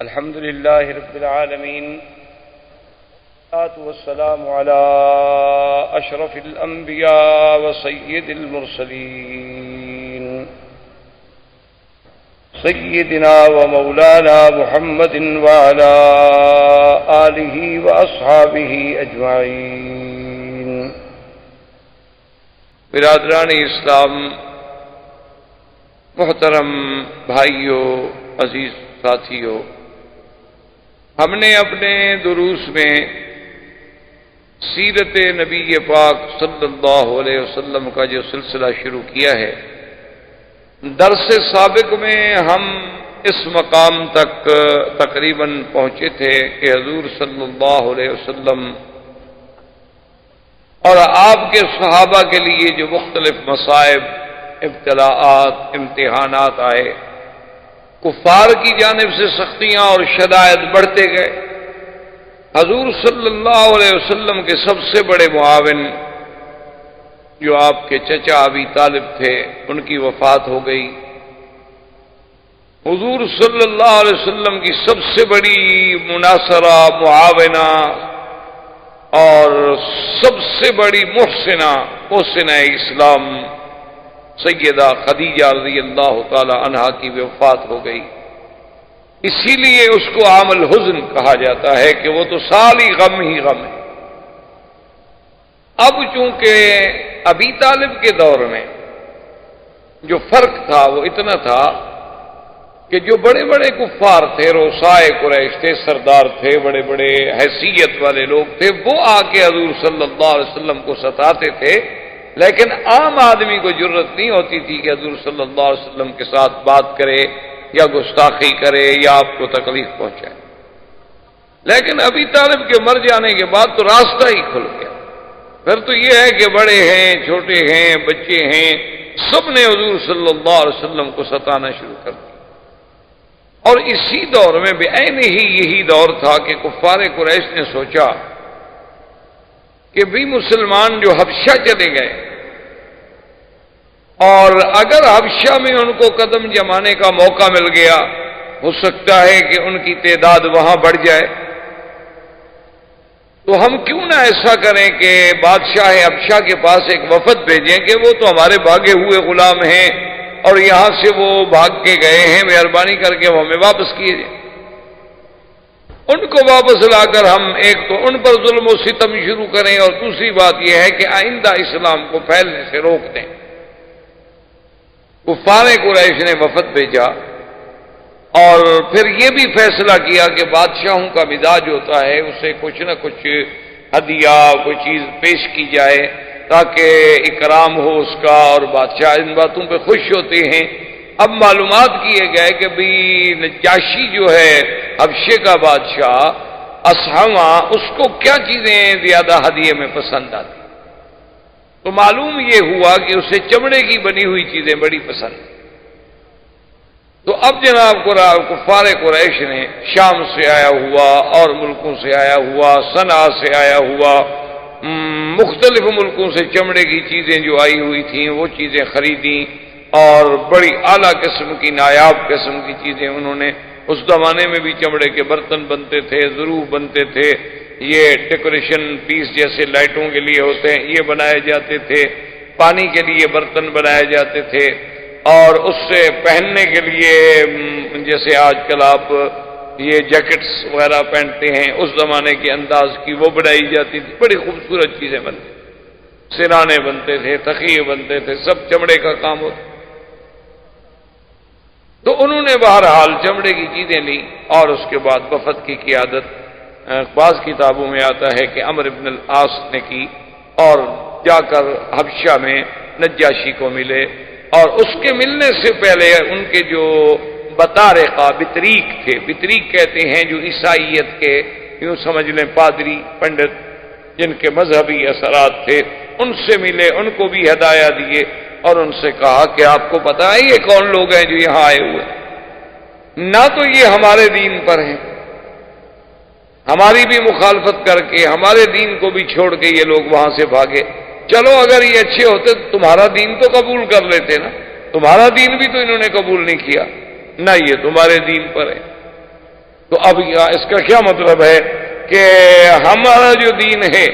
الحمد لله رب العالمين، والصلاة والسلام على أشرف الأنبياء وسيد المرسلين سيدنا ومولانا محمد وعلى آله وأصحابه أجمعين۔ برادران اسلام، محترم بھائیوں، عزیز ساتھیوں، ہم نے اپنے دروس میں سیرت نبی پاک صلی اللہ علیہ وسلم کا جو سلسلہ شروع کیا ہے، درس سابق میں ہم اس مقام تک تقریباً پہنچے تھے کہ حضور صلی اللہ علیہ وسلم اور آپ کے صحابہ کے لیے جو مختلف مصائب، ابتلاءات، امتحانات آئے، کفار کی جانب سے سختیاں اور شدائد بڑھتے گئے۔ حضور صلی اللہ علیہ وسلم کے سب سے بڑے معاون جو آپ کے چچا ابی طالب تھے، ان کی وفات ہو گئی۔ حضور صلی اللہ علیہ وسلم کی سب سے بڑی مناصرہ، معاونہ اور سب سے بڑی محسنہ اسلام سیدہ خدیجہ رضی اللہ تعالی عنہا کی وفات ہو گئی۔ اسی لیے اس کو عام الحزن کہا جاتا ہے کہ وہ تو سالی غم ہی غم ہے۔ اب چونکہ ابی طالب کے دور میں جو فرق تھا وہ اتنا تھا کہ جو بڑے بڑے کفار تھے، روسائے قریش تھے، سردار تھے، بڑے بڑے حیثیت والے لوگ تھے، وہ آ کے حضور صلی اللہ علیہ وسلم کو ستاتے تھے، لیکن عام آدمی کو جرت نہیں ہوتی تھی کہ حضور صلی اللہ علیہ وسلم کے ساتھ بات کرے یا گستاخی کرے یا آپ کو تکلیف پہنچائے۔ لیکن ابی طالب کے مر جانے کے بعد تو راستہ ہی کھل گیا۔ پھر تو یہ ہے کہ بڑے ہیں، چھوٹے ہیں، بچے ہیں، سب نے حضور صلی اللہ علیہ وسلم کو ستانا شروع کر دیا۔ اور اسی دور میں بعین ہی یہی دور تھا کہ کفار قریش نے سوچا کہ بھی مسلمان جو حبشہ چلے گئے، اور اگر حبشہ میں ان کو قدم جمانے کا موقع مل گیا، ہو سکتا ہے کہ ان کی تعداد وہاں بڑھ جائے، تو ہم کیوں نہ ایسا کریں کہ بادشاہ حبشہ کے پاس ایک وفد بھیجیں کہ وہ تو ہمارے بھاگے ہوئے غلام ہیں اور یہاں سے وہ بھاگ کے گئے ہیں، مہربانی کر کے وہ ہمیں واپس کیے جائیں۔ ان کو واپس لا کر ہم ایک تو ان پر ظلم و ستم شروع کریں، اور دوسری بات یہ ہے کہ آئندہ اسلام کو پھیلنے سے روک دیں۔ کفار قریش نے وفد بھیجا اور پھر یہ بھی فیصلہ کیا کہ بادشاہوں کا مزاج ہوتا ہے، اسے کچھ نہ کچھ ہدیہ، کوئی چیز پیش کی جائے تاکہ اکرام ہو اس کا، اور بادشاہ ان باتوں پہ خوش ہوتے ہیں۔ اب معلومات کیے گئے کہ بھی نجاشی جو ہے حبشے کا بادشاہ اصحما، اس کو کیا چیزیں زیادہ ہدیے میں پسند آتی، تو معلوم یہ ہوا کہ اسے چمڑے کی بنی ہوئی چیزیں بڑی پسند۔ تو اب جناب کفار قریش نے شام سے آیا ہوا اور ملکوں سے آیا ہوا، صنعا سے آیا ہوا، مختلف ملکوں سے چمڑے کی چیزیں جو آئی ہوئی تھیں وہ چیزیں خریدیں، اور بڑی اعلیٰ قسم کی، نایاب قسم کی چیزیں انہوں نے۔ اس زمانے میں بھی چمڑے کے برتن بنتے تھے، ضرور بنتے تھے، یہ ڈیکوریشن پیس جیسے لائٹوں کے لیے ہوتے ہیں یہ بنائے جاتے تھے، پانی کے لیے برتن بنائے جاتے تھے، اور اس سے پہننے کے لیے جیسے آج کل آپ یہ جیکٹس وغیرہ پہنتے ہیں، اس زمانے کے انداز کی وہ بنائی جاتی تھی، بڑی خوبصورت چیزیں بنتی، سرانے بنتے تھے، تخیے بنتے تھے، سب چمڑے کا کام ہوتا۔ تو انہوں نے بہرحال چمڑے کی چیزیں لی، اور اس کے بعد وفد کی قیادت بعض کتابوں میں آتا ہے کہ عمرو بن العاص نے کی، اور جا کر حبشہ میں نجاشی کو ملے، اور اس کے ملنے سے پہلے ان کے جو بطارقہ بطریق تھے، بطریق کہتے ہیں جو عیسائیت کے، یوں سمجھ لیں پادری پنڈت جن کے مذہبی اثرات تھے، ان سے ملے، ان کو بھی ہدایہ دیے، اور ان سے کہا کہ آپ کو پتہ ہے یہ کون لوگ ہیں جو یہاں آئے ہوئے؟ نہ تو یہ ہمارے دین پر ہیں، ہماری بھی مخالفت کر کے ہمارے دین کو بھی چھوڑ کے یہ لوگ وہاں سے بھاگے، چلو اگر یہ اچھے ہوتے تو تمہارا دین تو قبول کر لیتے نا، تمہارا دین بھی تو انہوں نے قبول نہیں کیا، نہ یہ تمہارے دین پر ہے۔ تو اب اس کا کیا مطلب ہے کہ ہمارا جو دین ہے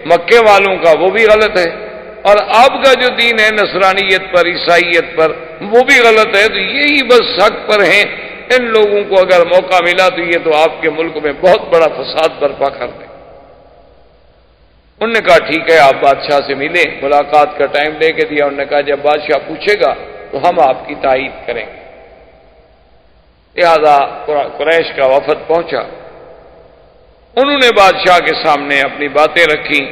مکے والوں کا وہ بھی غلط ہے، اور آپ کا جو دین ہے نصرانیت پر، عیسائیت پر، وہ بھی غلط ہے، تو یہی بس حق پر ہیں۔ ان لوگوں کو اگر موقع ملا تو یہ تو آپ کے ملک میں بہت بڑا فساد برپا کر دیں۔ انہوں نے کہا ٹھیک ہے، آپ بادشاہ سے ملیں، ملاقات کا ٹائم لے کے دیا۔ انہوں نے کہا جب بادشاہ پوچھے گا تو ہم آپ کی تائید کریں گے۔ لہذا قریش کا وفد پہنچا، انہوں نے بادشاہ کے سامنے اپنی باتیں رکھی،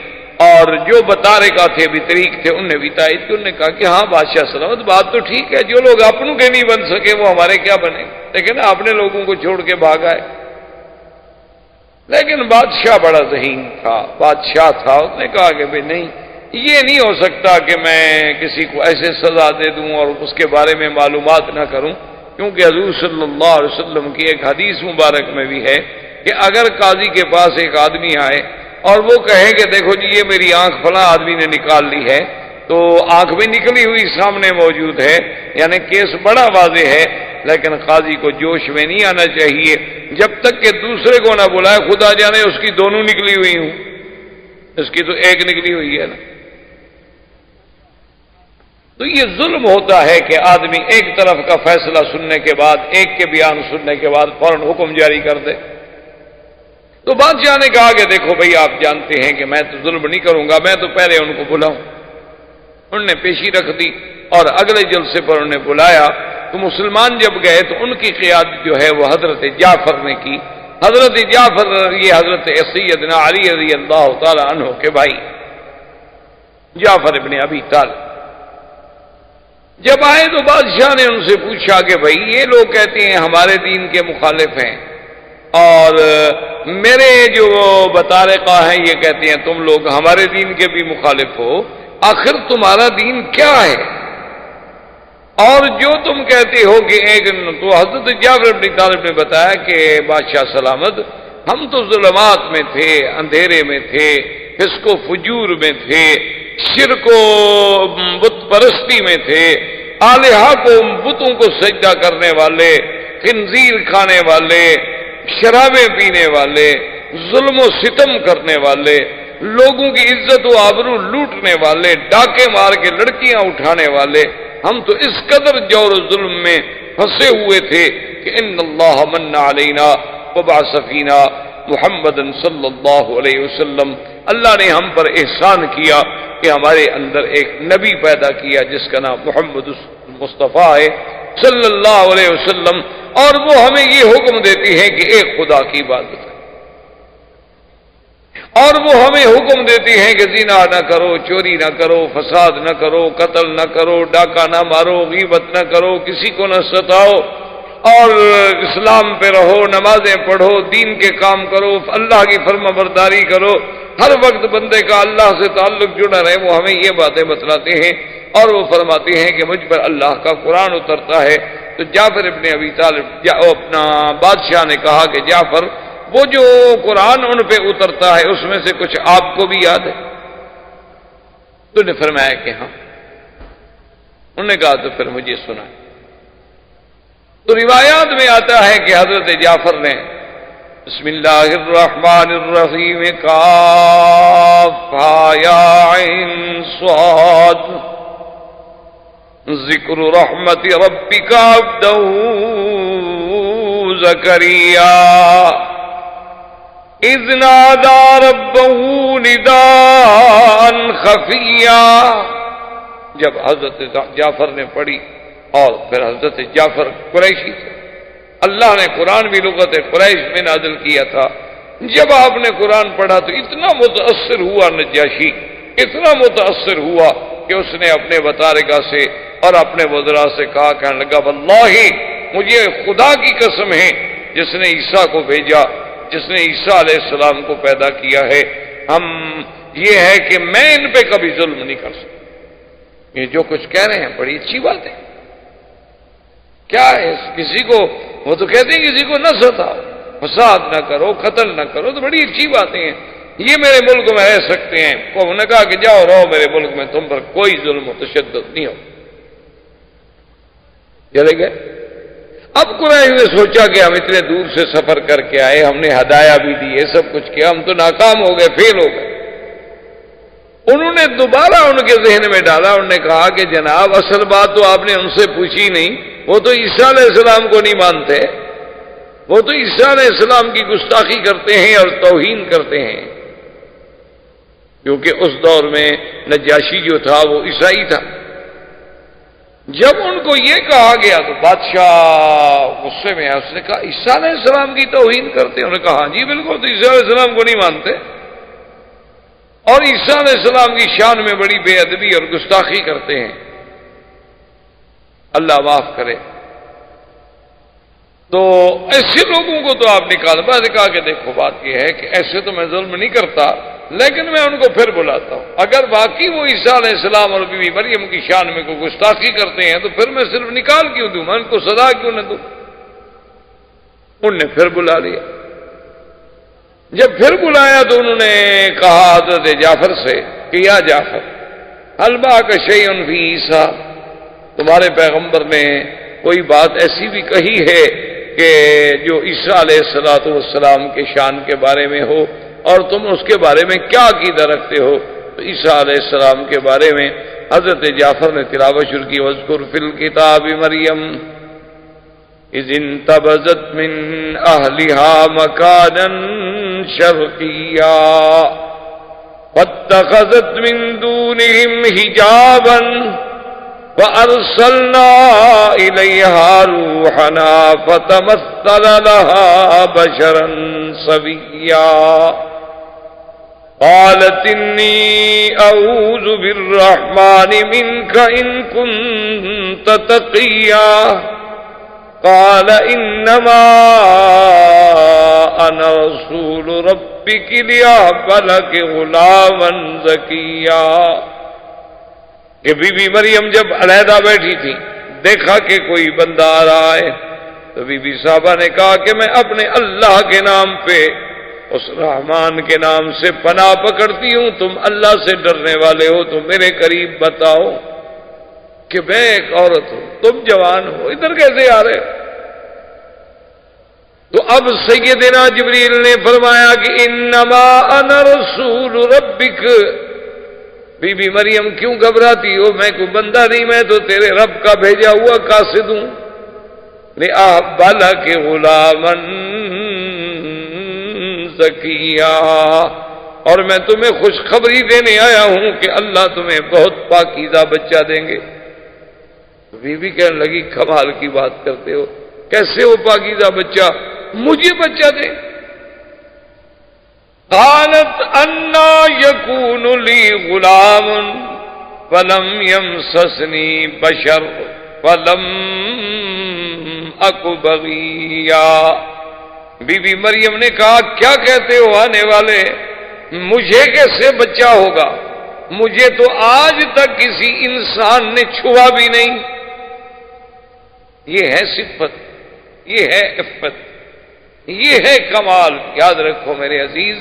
اور جو بطارقہ تھے بطریق تھے انہوں نے بھی تائید کی۔ انہوں نے کہا کہ ہاں بادشاہ سلامت، بات تو ٹھیک ہے، جو لوگ اپنوں کے نہیں بن سکے وہ ہمارے کیا بنے، لیکن اپنے لوگوں کو چھوڑ کے بھاگ آئے۔ لیکن بادشاہ بڑا ذہین تھا، بادشاہ تھا، اس نے کہا کہ بھئی نہیں، یہ نہیں ہو سکتا کہ میں کسی کو ایسے سزا دے دوں اور اس کے بارے میں معلومات نہ کروں، کیونکہ حضور صلی اللہ علیہ وسلم کی ایک حدیث مبارک میں بھی ہے کہ اگر قاضی کے پاس ایک آدمی آئے اور وہ کہے کہ دیکھو جی یہ میری آنکھ فلاں آدمی نے نکال لی ہے، تو آنکھ بھی نکلی ہوئی سامنے موجود ہے، یعنی کیس بڑا واضح ہے، لیکن قاضی کو جوش میں نہیں آنا چاہیے جب تک کہ دوسرے کو نہ بلائے، خدا جانے اس کی دونوں نکلی ہوئی ہوں، اس کی تو ایک نکلی ہوئی ہے نا۔ تو یہ ظلم ہوتا ہے کہ آدمی ایک طرف کا فیصلہ سننے کے بعد، ایک کے بیان سننے کے بعد فوراً حکم جاری کر دے۔ تو بادشاہ نے کہا کہ دیکھو بھئی آپ جانتے ہیں کہ میں تو ظلم نہیں کروں گا، میں تو پہلے ان کو بلاؤں۔ انہوں نے پیشی رکھ دی اور اگلے جلسے پر انہوں نے بلایا، تو مسلمان جب گئے تو ان کی قیادت جو ہے وہ حضرت جعفر نے کی۔ حضرت جعفر یہ حضرت سیدنا علی رضی اللہ تعالی عنہ کے بھائی جعفر ابن ابی طالب جب آئے تو بادشاہ نے ان سے پوچھا کہ بھئی یہ لوگ کہتے ہیں ہمارے دین کے مخالف ہیں، اور میرے جو بطارقہ ہیں یہ کہتے ہیں تم لوگ ہمارے دین کے بھی مخالف ہو، آخر تمہارا دین کیا ہے؟ اور جو تم کہتے ہو کہ ایک، تو حضرت جعفر ابن طالب نے بتایا کہ بادشاہ سلامت، ہم تو ظلمات میں تھے، اندھیرے میں تھے، فسق و فجور میں تھے، شرک و بت پرستی میں تھے، آلہہ کو، بتوں کو سجدہ کرنے والے، خنزیر کھانے والے، شرابیں پینے والے، ظلم و ستم کرنے والے، لوگوں کی عزت و آبرو لوٹنے والے، ڈاکے مار کے لڑکیاں اٹھانے والے، ہم تو اس قدر جور و ظلم میں پھنسے ہوئے تھے کہ ان اللہ من علینا وبعث فینا محمد صلی اللہ علیہ وسلم، اللہ نے ہم پر احسان کیا کہ ہمارے اندر ایک نبی پیدا کیا جس کا نام محمد مصطفیٰ ہے صلی اللہ علیہ وسلم، اور وہ ہمیں یہ حکم دیتی ہے کہ ایک خدا کی عبادت ہے، اور وہ ہمیں حکم دیتی ہیں کہ زنا نہ کرو، چوری نہ کرو، فساد نہ کرو، قتل نہ کرو، ڈاکہ نہ مارو، غیبت نہ کرو، کسی کو نہ ستاؤ، اور اسلام پہ رہو، نمازیں پڑھو، دین کے کام کرو، اللہ کی فرما برداری کرو، ہر وقت بندے کا اللہ سے تعلق جڑا رہے۔ وہ ہمیں یہ باتیں بتلاتے ہیں، اور وہ فرماتے ہیں کہ مجھ پر اللہ کا قرآن اترتا ہے۔ تو جعفر ابن ابی طالب اپنا بادشاہ نے کہا کہ جعفر، وہ جو قرآن ان پہ اترتا ہے اس میں سے کچھ آپ کو بھی یاد ہے؟ تو نے فرمایا کہ ہاں۔ انہوں نے کہا تو پھر مجھے سنا۔ تو روایات میں آتا ہے کہ حضرت جعفر نے بسم اللہ الرحمن الرحیم کاف ہا یا عین صاد ذکر رحمت ربک عبدہ زکریا اذ نادى ربه نداء خفیا۔ جب حضرت جعفر نے پڑھی، اور پھر حضرت جعفر قریشی تھے، اللہ نے قرآن بھی لغت قریش میں نازل کیا تھا، جب آپ نے قرآن پڑھا تو اتنا متاثر ہوا نجاشی، اتنا متاثر ہوا کہ اس نے اپنے بطارقہ سے اور اپنے وزراء سے کہا، کہنے لگا واللہ مجھے خدا کی قسم ہے جس نے عیسیٰ کو بھیجا، جس نے عیسیٰ علیہ السلام کو پیدا کیا ہے، ہم یہ ہے کہ میں ان پہ کبھی ظلم نہیں کر سکتا۔ یہ جو کچھ کہہ رہے ہیں بڑی اچھی بات ہے، کیا ہے کسی کو، وہ تو کہتے ہیں کسی کو نہ ستاؤ، فساد نہ کرو، قتل نہ کرو، تو بڑی اچھی باتیں ہیں، یہ میرے ملک میں رہ سکتے ہیں۔ انہوں نے کہا کہ جاؤ رہو میرے ملک میں، تم پر کوئی ظلم و تشدد نہیں ہو۔ چلے گئے۔ اب قریش نے سوچا کہ ہم اتنے دور سے سفر کر کے آئے، ہم نے ہدایہ بھی دی، یہ سب کچھ کیا، ہم تو ناکام ہو گئے، فیل ہو گئے۔ انہوں نے دوبارہ ان کے ذہن میں ڈالا، انہوں نے کہا کہ جناب اصل بات تو آپ نے ان سے پوچھی نہیں، وہ تو عیسیٰ علیہ السلام کو نہیں مانتے، وہ تو عیسیٰ علیہ السلام کی گستاخی کرتے ہیں اور توہین کرتے ہیں، کیونکہ اس دور میں نجاشی جو تھا وہ عیسائی تھا۔ جب ان کو یہ کہا گیا تو بادشاہ غصے میں ہے، اس نے کہا عیسیٰ علیہ السلام کی توہین کرتے ہیں؟ انہوں نے کہا ہاں جی بالکل، تو عیسیٰ علیہ السلام کو نہیں مانتے اور عیسیٰ علیہ السلام کی شان میں بڑی بے ادبی اور گستاخی کرتے ہیں، اللہ معاف کرے۔ تو ایسے لوگوں کو تو آپ نکال، میں نے کہا کہ دیکھو بات یہ ہے کہ ایسے تو میں ظلم نہیں کرتا، لیکن میں ان کو پھر بلاتا ہوں، اگر باقی وہ عیسیٰ علیہ السلام اور بی بی مریم کی شان میں کوئی گستاخی کرتے ہیں تو پھر میں صرف نکال کیوں دوں، میں ان کو سزا کیوں نہ دوں؟ ان نے پھر بلا لیا۔ جب پھر بلایا تو انہوں نے کہا حضرت جعفر سے کہ یا جعفر حل معک شیء فی عیسیٰ، تمہارے پیغمبر نے کوئی بات ایسی بھی کہی ہے کہ جو عیسیٰ علیہ السلام کے شان کے بارے میں ہو، اور تم اس کے بارے میں کیا عقیدہ رکھتے ہو؟ تو عیسیٰ علیہ السلام کے بارے میں حضرت جعفر نے تلاوت شروع کی، وَاذْكُرْ فِي الْكِتَابِ مَرْيَمَ إِذِ انتبذت من أهلها مكانا شرقيا فاتخذت من دونهم حجابا فأرسلنا إليها روحنا فتمثل لها بشرا سويا قالت إني أعوذ بالرحمن منك إن كنت تقيا قال انما انا رسول ربك لأهب لك غلاما زكيا۔ کہ بی بی مریم جب علیحدہ بیٹھی تھی، دیکھا کہ کوئی بندہ آ رہا ہے، تو بی بی صاحبہ نے کہا کہ میں اپنے اللہ کے نام پہ، اس رحمان کے نام سے پناہ پکڑتی ہوں، تم اللہ سے ڈرنے والے ہو تو میرے قریب بتاؤ کہ میں ایک عورت ہوں، تم جوان ہو، ادھر کیسے آ رہے ہو؟ تو اب سیدنا جبریل نے فرمایا کہ انما انا رسول ربک، بی بی مریم کیوں گھبراتی ہو، میں کوئی بندہ نہیں، میں تو تیرے رب کا بھیجا ہوا قاصد ہوں، لأہب لک غلاما زکیا، اور میں تمہیں خوشخبری دینے آیا ہوں کہ اللہ تمہیں بہت پاکیزہ بچہ دیں گے۔ بی بی کہنے لگی کمال کی بات کرتے ہو، کیسے وہ پاکیزہ بچہ مجھے بچہ دے؟ قالت انا یکون لی غلام ولم یمسسنی بشر ولم اک بغیا۔ بی بی مریم نے کہا کیا کہتے ہو آنے والے، مجھے کیسے بچہ ہوگا، مجھے تو آج تک کسی انسان نے چھوا بھی نہیں۔ یہ ہے صفت، یہ ہے عفت، یہ ہے کمال۔ یاد رکھو میرے عزیز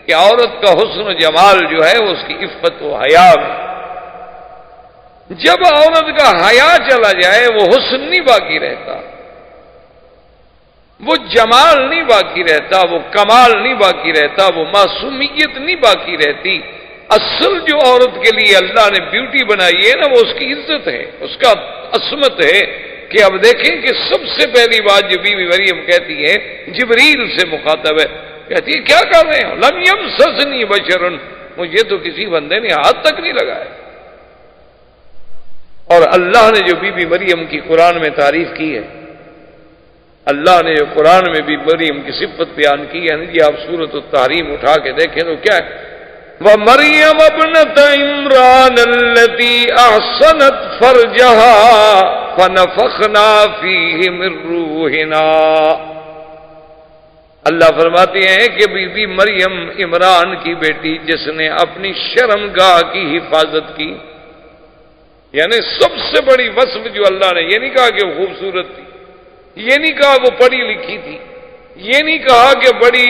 کہ عورت کا حسن و جمال جو ہے وہ اس کی عفت و حیا میں، جب عورت کا حیا چلا جائے وہ حسن نہیں باقی رہتا، وہ جمال نہیں باقی رہتا، وہ کمال نہیں باقی رہتا، وہ معصومیت نہیں باقی رہتی۔ اصل جو عورت کے لیے اللہ نے بیوٹی بنائی ہے نا، وہ اس کی عزت ہے، اس کا عصمت ہے۔ کہ اب دیکھیں کہ سب سے پہلی بات جو بی بی مریم کہتی ہے، جبریل سے مخاطب ہے، کہتی ہے کیا کر رہے ہیں، لم یمسسنی بشر، مجھے تو کسی بندے نے ہاتھ تک نہیں لگایا۔ اور اللہ نے جو بی بی مریم کی قرآن میں تعریف کی ہے، اللہ نے جو قرآن میں بی بی مریم کی صفت بیان کی ہے، جی آپ سورۃ التحریم اٹھا کے دیکھیں تو کیا ہے، وَمَرْيَمَ ابْنَتَ عِمْرَانَ الَّتِي أَحْصَنَتْ فَرْجَهَا فَنَفَخْنَا فِيهِ مِنْ رُوحِنَا۔ اللہ فرماتے ہیں کہ بی بی مریم عمران کی بیٹی جس نے اپنی شرمگاہ کی حفاظت کی، یعنی سب سے بڑی وصف جو اللہ نے، یہ نہیں کہا کہ وہ خوبصورت تھی، یہ نہیں کہا وہ پڑھی لکھی تھی، یہ نہیں کہا کہ بڑی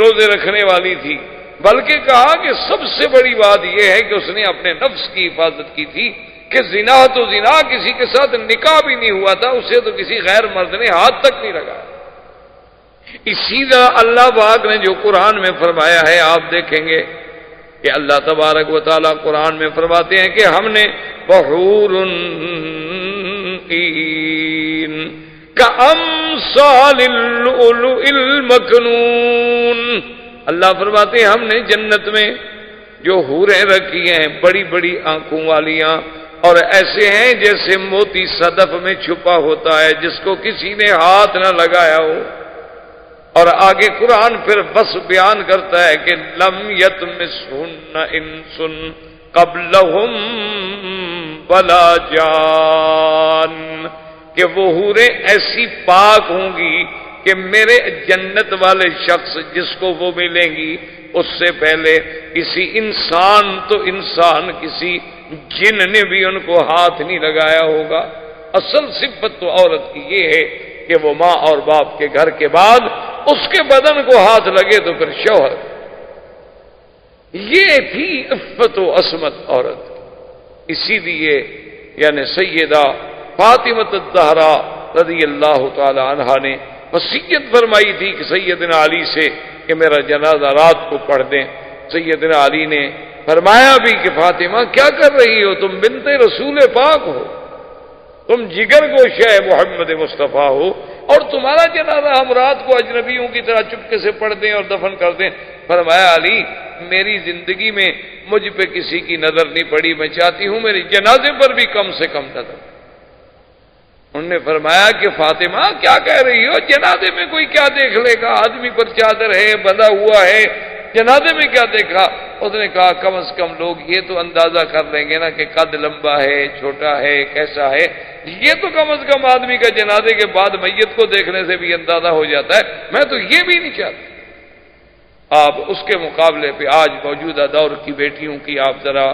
روزے رکھنے والی تھی، بلکہ کہا کہ سب سے بڑی بات یہ ہے کہ اس نے اپنے نفس کی حفاظت کی تھی۔ کہ زنا تو زنا، کسی کے ساتھ نکاح بھی نہیں ہوا تھا، اسے تو کسی غیر مرد نے ہاتھ تک نہیں لگایا۔ اسی طرح اللہ پاک نے جو قرآن میں فرمایا ہے، آپ دیکھیں گے کہ اللہ تبارک و تعالیٰ قرآن میں فرماتے ہیں کہ ہم نے وحور عین کامثال اللؤلؤ المکنون، اللہ فرماتے ہیں ہم نے جنت میں جو حوریں رکھی ہیں بڑی بڑی آنکھوں والیاں، اور ایسے ہیں جیسے موتی صدف میں چھپا ہوتا ہے جس کو کسی نے ہاتھ نہ لگایا ہو۔ اور آگے قرآن پھر بس بیان کرتا ہے کہ لم یطمثہن انس قبلہم ولا جان، کہ وہ حوریں ایسی پاک ہوں گی کہ میرے جنت والے شخص جس کو وہ ملیں گی اس سے پہلے کسی انسان تو انسان، کسی جن نے بھی ان کو ہاتھ نہیں لگایا ہوگا۔ اصل صفت تو عورت کی یہ ہے کہ وہ ماں اور باپ کے گھر کے بعد اس کے بدن کو ہاتھ لگے تو پھر شوہر۔ یہ تھی عفت و عصمت عورت کی۔ اسی لیے یعنی سیدہ فاطمہ الزہرا رضی اللہ تعالی عنہا نے وصیت فرمائی تھی کہ سیدنا علی سے کہ میرا جنازہ رات کو پڑھ دیں۔ سیدنا علی نے فرمایا بھی کہ فاطمہ کیا کر رہی ہو، تم بنت رسول پاک ہو، تم جگر گوشہ محمد مصطفیٰ ہو، اور تمہارا جنازہ ہم رات کو اجنبیوں کی طرح چپکے سے پڑھ دیں اور دفن کر دیں۔ فرمایا علی میری زندگی میں مجھ پہ کسی کی نظر نہیں پڑی، میں چاہتی ہوں میری جنازے پر بھی کم سے کم نظر۔ انہوں نے فرمایا کہ فاطمہ کیا کہہ رہی ہو، جنازے میں کوئی کیا دیکھ لے گا، آدمی پر چادر ہے بندھا ہوا ہے، جنازے میں کیا دیکھا؟ اس نے کہا کم از کم لوگ یہ تو اندازہ کر لیں گے نا کہ قد لمبا ہے چھوٹا ہے کیسا ہے، یہ تو کم از کم آدمی کا جنازے کے بعد میت کو دیکھنے سے بھی اندازہ ہو جاتا ہے، میں تو یہ بھی نہیں چاہتا۔ آپ اس کے مقابلے پہ آج موجودہ دور کی بیٹیوں کی آپ ذرا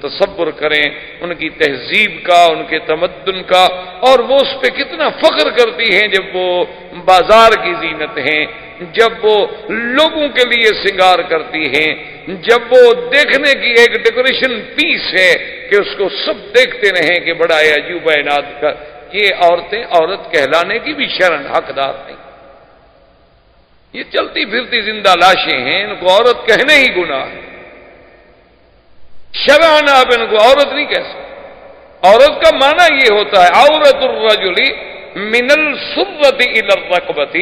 تصور کریں، ان کی تہذیب کا، ان کے تمدن کا، اور وہ اس پہ کتنا فخر کرتی ہیں جب وہ بازار کی زینت ہیں، جب وہ لوگوں کے لیے سنگار کرتی ہیں، جب وہ دیکھنے کی ایک ڈیکوریشن پیس ہے کہ اس کو سب دیکھتے رہیں کہ بڑا عجوبہ ناد کا۔ یہ عورتیں عورت کہلانے کی بھی شرن حقدار نہیں، یہ چلتی پھرتی زندہ لاشیں ہیں، ان کو عورت کہنے ہی گناہ ہے۔ شرعاً آپ ان کو عورت نہیں کہہ سکتے۔ عورت کا معنی یہ ہوتا ہے عورت الرجل من السرۃ الی الرکبۃ،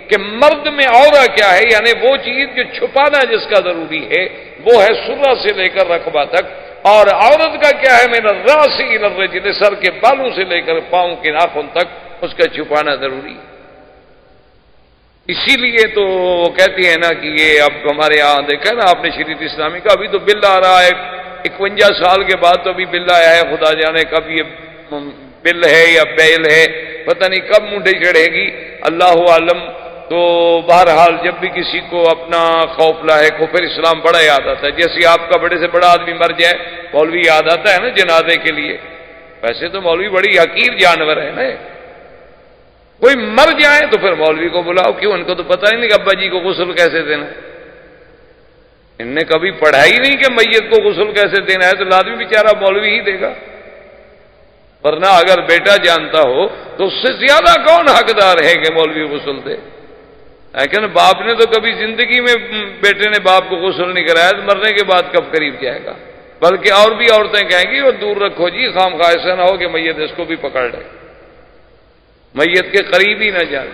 کہ مرد میں عورت کیا ہے، یعنی وہ چیز جو چھپانا جس کا ضروری ہے وہ ہے سرہ سے لے کر رقبہ تک، اور عورت کا کیا ہے من الراس الی الرجل، سر کے بالوں سے لے کر پاؤں کے ناخن تک اس کا چھپانا ضروری ہے۔ اسی لیے تو وہ کہتی ہے نا کہ یہ اب ہمارے یہاں دیکھا نا آپ نے شریعت اسلامی کا، ابھی تو بل آ رہا ہے 51 سال کے بعد تو ابھی بل آیا ہے، خدا جانے کب یہ بل ہے یا بیل ہے، پتہ نہیں کب منڈے چڑھے گی، اللہ عالم۔ تو بہرحال جب بھی کسی کو اپنا خوف لاحق ہو پھر اسلام بڑا یاد آتا ہے، جیسے آپ کا بڑے سے بڑا آدمی مر جائے مولوی یاد آتا ہے نا جنازے کے لیے، ویسے تو مولوی بڑی حقیر جانور ہے نا، کوئی مر جائے تو پھر مولوی کو بلاؤ، کیوں؟ ان کو تو پتہ ہی نہیں کہ ابا جی کو غسل کیسے دینا، ان نے کبھی پڑھا ہی نہیں کہ میت کو غسل کیسے دینا ہے، تو لازمی بیچارہ مولوی ہی دے گا، ورنہ اگر بیٹا جانتا ہو تو اس سے زیادہ کون حقدار ہے کہ مولوی غسل دے؟ لیکن باپ نے تو کبھی زندگی میں بیٹے نے باپ کو غسل نہیں کرایا، تو مرنے کے بعد کب قریب جائے گا؟ بلکہ اور بھی عورتیں کہیں گی وہ دور رکھو جی، خام خواہ ایسا نہ ہو کہ میت اس کو بھی پکڑ لے، میت کے قریب ہی نہ جائے۔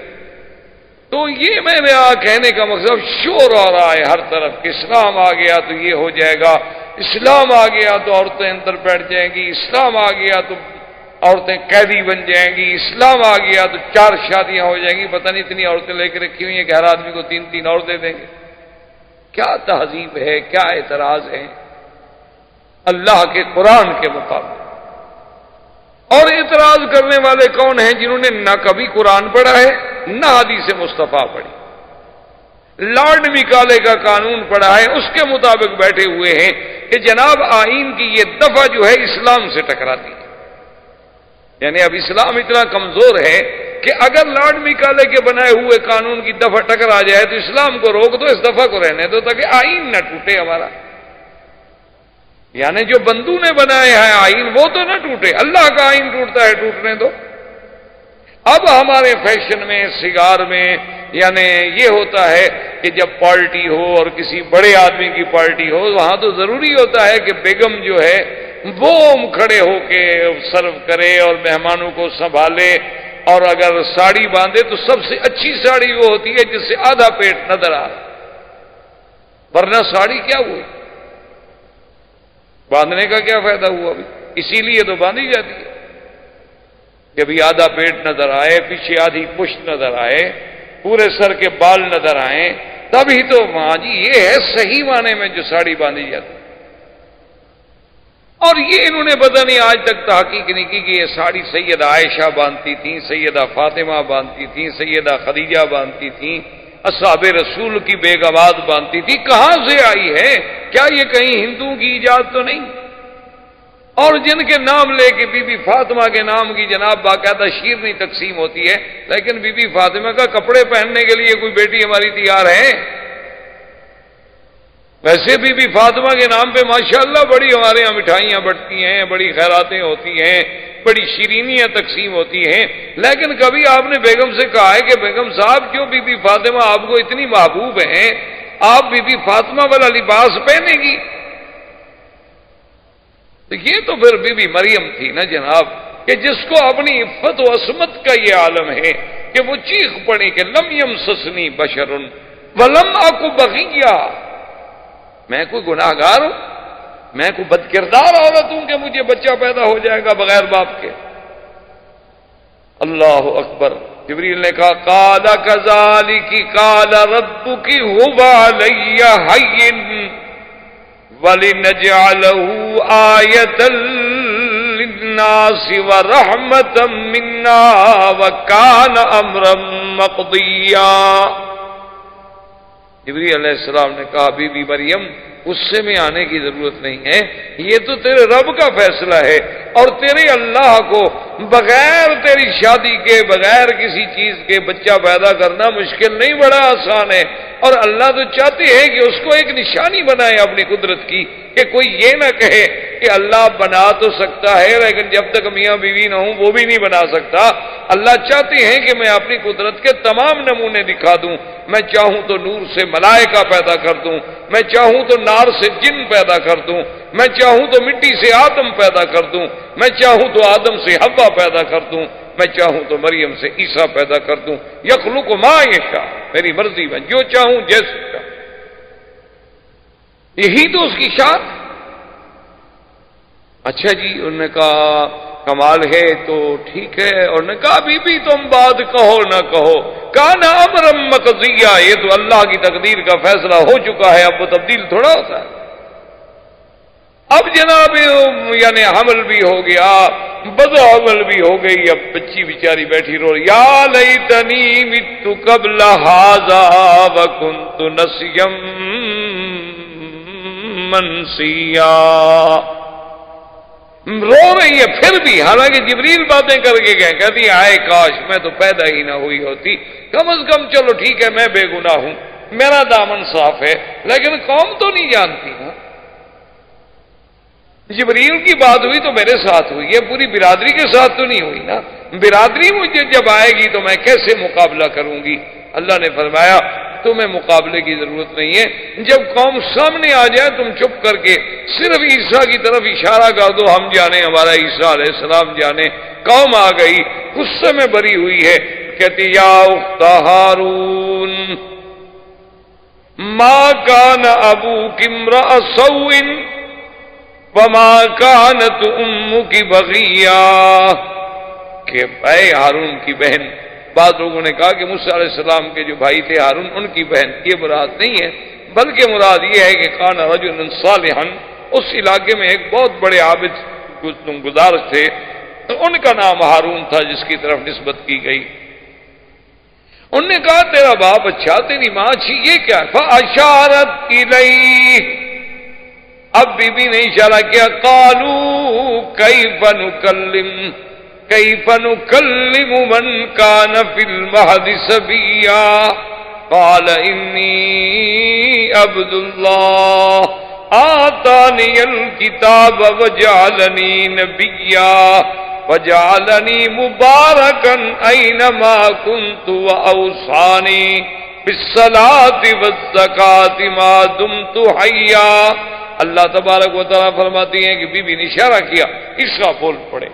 تو یہ میرے کہنے کا مقصد، شور آ رہا ہے ہر طرف کہ اسلام آ گیا تو یہ ہو جائے گا، اسلام آ گیا تو عورتیں اندر بیٹھ جائیں گی، اسلام آ گیا تو عورتیں قیدی بن جائیں گی، اسلام آ گیا تو 4 شادیاں ہو جائیں گی، پتہ نہیں اتنی عورتیں لے کے رکھی ہوئی ہیں کہ ہر آدمی کو 3 اور دے دیں گے۔ کیا تہذیب ہے، کیا اعتراض ہے اللہ کے قرآن کے مطابق؟ اور اعتراض کرنے والے کون ہیں؟ جنہوں نے نہ کبھی قرآن پڑھا ہے نہ حدیث مصطفیٰ پڑھی، لارڈ میکالے کا قانون پڑھا ہے، اس کے مطابق بیٹھے ہوئے ہیں کہ جناب آئین کی یہ دفعہ جو ہے اسلام سے ٹکراتی ہے، یعنی اب اسلام اتنا کمزور ہے کہ اگر لارڈ میکالے کے بنائے ہوئے قانون کی دفعہ ٹکرا جائے تو اسلام کو روک دو، اس دفعہ کو رہنے دو تاکہ آئین نہ ٹوٹے ہمارا۔ یعنی جو بندوں نے بنایا ہے آئین وہ تو نہ ٹوٹے، اللہ کا آئین ٹوٹتا ہے ٹوٹنے دو۔ اب ہمارے فیشن میں سگار میں یعنی یہ ہوتا ہے کہ جب پارٹی ہو اور کسی بڑے آدمی کی پارٹی ہو وہاں تو ضروری ہوتا ہے کہ بیگم جو ہے وہ کھڑے ہو کے سرو کرے اور مہمانوں کو سنبھالے، اور اگر ساڑی باندھے تو سب سے اچھی ساڑی وہ ہوتی ہے جس سے آدھا پیٹ نظر آ رہا، ورنہ ساڑی کیا ہوئی، باندھنے کا کیا فائدہ ہوا ابھی؟ اسی لیے تو باندھی جاتی ہے کہ بھی آدھا پیٹ نظر آئے، پیچھے آدھی پشت نظر آئے، پورے سر کے بال نظر آئیں، تبھی تو ہاں جی یہ ہے صحیح معنی میں جو ساڑی باندھی جاتی۔ اور یہ انہوں نے پتہ نہیں آج تک تحقیق نہیں کی کہ یہ ساڑی سیدہ عائشہ باندھتی تھیں، سیدہ فاطمہ باندھتی تھیں، سیدہ خدیجہ باندھتی تھیں، اصحاب رسول کی بیگمات باندھتی تھی، کہاں سے آئی ہے؟ کیا یہ کہیں ہندوؤں کی ایجاد تو نہیں؟ اور جن کے نام لے کے بی بی فاطمہ کے نام کی جناب باقاعدہ شیرنی تقسیم ہوتی ہے، لیکن بی بی فاطمہ کا کپڑے پہننے کے لیے کوئی بیٹی ہماری تیار ہے؟ ویسے بی بی فاطمہ کے نام پہ ماشاءاللہ بڑی ہمارے یہاں مٹھائیاں بٹتی ہیں، بڑی خیراتیں ہوتی ہیں، بڑی شیرینیاں تقسیم ہوتی ہیں، لیکن کبھی آپ نے بیگم سے کہا ہے کہ بیگم صاحب کیوں بی بی فاطمہ آپ کو اتنی محبوب ہیں، آپ بی بی فاطمہ والا لباس پہنے گی؟ تو یہ تو پھر بی بی مریم تھی نا جناب، کہ جس کو اپنی عفت و عصمت کا یہ عالم ہے کہ وہ چیخ پڑی کہ لم یمسسنی بشر ولم اک بغیہ، میں کوئی گناہ گار ہوں، میں کوئی بد کردار عورت ہوں کہ مجھے بچہ پیدا ہو جائے گا بغیر باپ کے؟ اللہ اکبر۔ جبریل نے کہا قال کذالک قال ربک هو علی ہین وَلِنَجْعَلَهُ آیَةً لِلنَّاسِ وَرَحْمَةً مِنَّا وَكَانَ أَمْرًا مَقْضِيًّا۔ جبریل علیہ السلام نے کہا بی بی مریم غصے میں آنے کی ضرورت نہیں ہے، یہ تو تیرے رب کا فیصلہ ہے، اور تیرے اللہ کو بغیر تیری شادی کے بغیر کسی چیز کے بچہ پیدا کرنا مشکل نہیں، بڑا آسان ہے، اور اللہ تو چاہتے ہیں کہ اس کو ایک نشانی بنائے اپنی قدرت کی، کہ کوئی یہ نہ کہے کہ اللہ بنا تو سکتا ہے لیکن جب تک میاں بیوی نہ ہوں وہ بھی نہیں بنا سکتا۔ اللہ چاہتے ہیں کہ میں اپنی قدرت کے تمام نمونے دکھا دوں، میں چاہوں تو نور سے ملائکہ پیدا کر دوں، میں چاہوں تو نار سے جن پیدا کر دوں، میں چاہوں تو مٹی سے آدم پیدا کر دوں، میں چاہوں تو آدم سے حوا پیدا کر دوں، میں چاہوں تو مریم سے عیسیٰ پیدا کر دوں، یخلق ما یشاء، میری مرضی میں جو چاہوں جیسے چاہوں، یہی تو اس کی شان۔ اچھا جی، انہوں نے کہا کمال ہے تو ٹھیک ہے، اور نے کہا بی بی تم بات کہو نہ کہو، کان امرا مقضیہ، یہ تو اللہ کی تقدیر کا فیصلہ ہو چکا ہے، اب وہ تبدیل تھوڑا ہوتا ہے۔ اب جناب یعنی حمل بھی ہو گیا، بد حمل بھی ہو گئی، اب بچی بیچاری بیٹھی رو رہی، یا لیتنی مت قبل ھذا وکنت نسیا منسیا، رو رہی ہے پھر بھی، حالانکہ جبریل باتیں کر کے گئے، کہتی آئے کاش میں تو پیدا ہی نہ ہوئی ہوتی، کم از کم چلو ٹھیک ہے میں بے گناہ ہوں، میرا دامن صاف ہے، لیکن قوم تو نہیں جانتی نا، جبریل کی بات ہوئی تو میرے ساتھ ہوئی ہے، پوری برادری کے ساتھ تو نہیں ہوئی نا، برادری مجھے جب آئے گی تو میں کیسے مقابلہ کروں گی؟ اللہ نے فرمایا تمہیں مقابلے کی ضرورت نہیں ہے، جب قوم سامنے آ جائے تم چپ کر کے صرف عیسیٰ کی طرف اشارہ کر دو، ہم جانے ہمارا عیسیٰ علیہ السلام جانے۔ قوم آ گئی، غصے میں بری ہوئی ہے، کہتی یا اخت ہارون ما کان ابوک امرأ سوء وما کانت امک بغیہ، کہ اے ہارون کی بہن، بعض لوگوں نے کہا کہ موسیٰ علیہ السلام کے جو بھائی تھے ہارون ان کی بہن، یہ مراد نہیں ہے، بلکہ مراد یہ ہے کہ کان رجل صالحا، اس علاقے میں ایک بہت بڑے عابد گزار تھے، ان کا نام ہارون تھا جس کی طرف نسبت کی گئی۔ انہوں نے کہا تیرا باپ اچھا، تیری ماں اچھی، یہ کیا؟ فاشارت الیہ، اب بی بی نے اشارہ کیا، قالوا کیف نکلم من کان فی المہد صبیا، قال انی عبد اللہ آتانی الکتاب وجعلنی نبیا وجعلنی مبارکا اینما کنت واوصانی بالصلاۃ والزکاۃ ما دمت حیا۔ اللہ تبارک و تعالیٰ فرماتی ہیں کہ بی بی نے اشارہ کیا، عشاء بول پڑے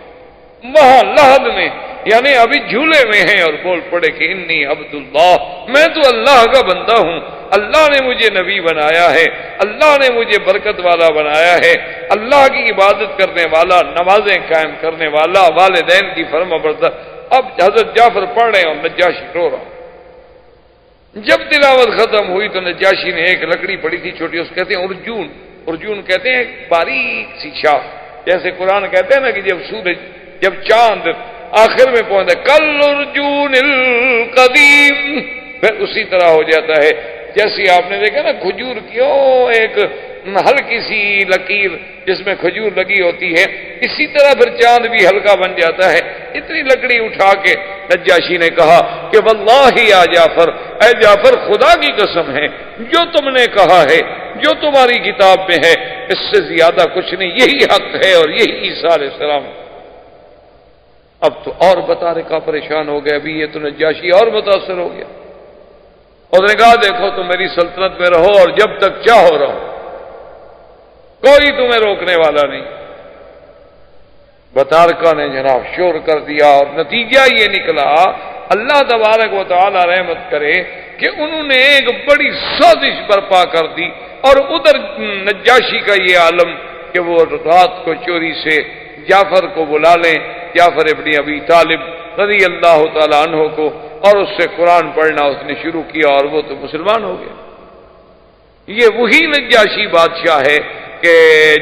وہاں لحد میں، یعنی ابھی جھولے میں ہیں، اور بول پڑے کہ انی عبداللہ، میں تو اللہ کا بندہ ہوں، اللہ نے مجھے نبی بنایا ہے، اللہ نے مجھے برکت والا بنایا ہے، اللہ کی عبادت کرنے والا، نمازیں قائم کرنے والا، والدین کی فرما بردار۔ اب حضرت جعفر پڑھ رہے ہیں اور نجاشی رو رہا۔ جب تلاوت ختم ہوئی تو نجاشی نے ایک لکڑی پڑی تھی چھوٹی، اس کہتے ہیں ارجون، ارجون کہتے ہیں ایک باریک سی شاخ، جیسے قرآن کہتے ہیں نا کہ جب چاند آخر میں پہنچتا ہے کل ارجون القدیم، پھر اسی طرح ہو جاتا ہے۔ جیسے آپ نے دیکھا نا کھجور کی ایک ہلکی سی لکیر جس میں کھجور لگی ہوتی ہے، اسی طرح پھر چاند بھی ہلکا بن جاتا ہے۔ اتنی لکڑی اٹھا کے نجاشی نے کہا کہ واللہ یا جعفر، اے جعفر خدا کی قسم ہے، جو تم نے کہا ہے، جو تمہاری کتاب میں ہے، اس سے زیادہ کچھ نہیں، یہی حق ہے اور یہی عیسیٰ علیہ السلام۔ اب تو اور بطارے کا پریشان ہو گیا، ابھی یہ تو نجاشی اور متاثر ہو گیا۔ اس نے کہا دیکھو تم میری سلطنت میں رہو اور جب تک چاہو رہو، کوئی تمہیں روکنے والا نہیں۔ بطارکہ نے جناب شور کر دیا، اور نتیجہ یہ نکلا، اللہ تبارک و تعالی رحمت کرے کہ انہوں نے ایک بڑی سازش برپا کر دی، اور ادھر نجاشی کا یہ عالم کہ وہ رات کو چوری سے جعفر کو بلا لیں، جعفر ابن ابی طالب رضی اللہ تعالی عنہ کو، اور اس سے قرآن پڑھنا اس نے شروع کیا، اور وہ تو مسلمان ہو گیا۔ یہ وہی نجاشی بادشاہ ہے کہ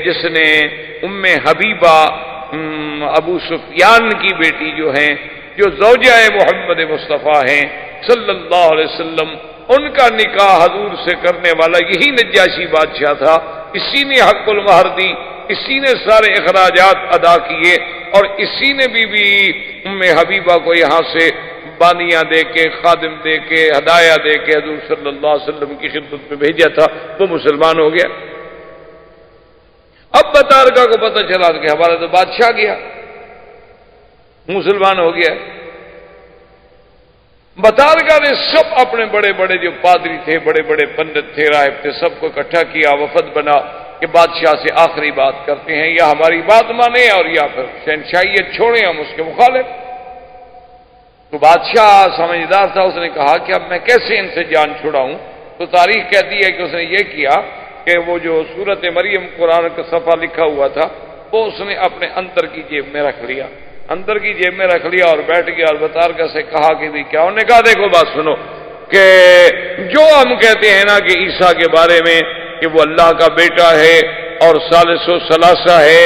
جس نے ام حبیبہ ابو سفیان کی بیٹی جو ہیں، جو زوجہ محمد مصطفیٰ ہیں صلی اللہ علیہ وسلم، ان کا نکاح حضور سے کرنے والا یہی نجاشی بادشاہ تھا۔ اسی نے حق المہر دی، اسی نے سارے اخراجات ادا کیے، اور اسی نے بی ام حبیبہ کو یہاں سے بانیاں دے کے، خادم دے کے، ہدایہ دے کے حضور صلی اللہ علیہ وسلم کی خدمت میں بھیجا تھا۔ وہ مسلمان ہو گیا۔ اب بطارکہ کو پتہ چلا کہ ہمارا تو بادشاہ گیا، مسلمان ہو گیا۔ بطارکہ نے سب اپنے بڑے بڑے جو پادری تھے، بڑے بڑے پنڈت تھے، راہب تھے، سب کو اکٹھا کیا، وفد بنا کہ بادشاہ سے آخری بات کرتے ہیں، یا ہماری بات مانیں اور یا پھر شہنشاہیت چھوڑیں، ہم اس کے مخالف۔ تو بادشاہ سمجھدار تھا، اس نے کہا کہ اب میں کیسے ان سے جان چھڑاؤں؟ تو تاریخ کہتی ہے کہ اس نے یہ کیا کہ وہ جو سورت مریم قرآن کا صفحہ لکھا ہوا تھا وہ اس نے اپنے اندر کی جیب میں رکھ لیا، اندر کی جیب میں رکھ لیا، اور بیٹھ گیا، اور بطارکہ سے کہا کہ بھی کیا؟ انہوں نے کہا دیکھو بات سنو، کہ جو ہم کہتے ہیں نا کہ عیسیٰ کے بارے میں کہ وہ اللہ کا بیٹا ہے اور ثالث و ثلاثہ ہے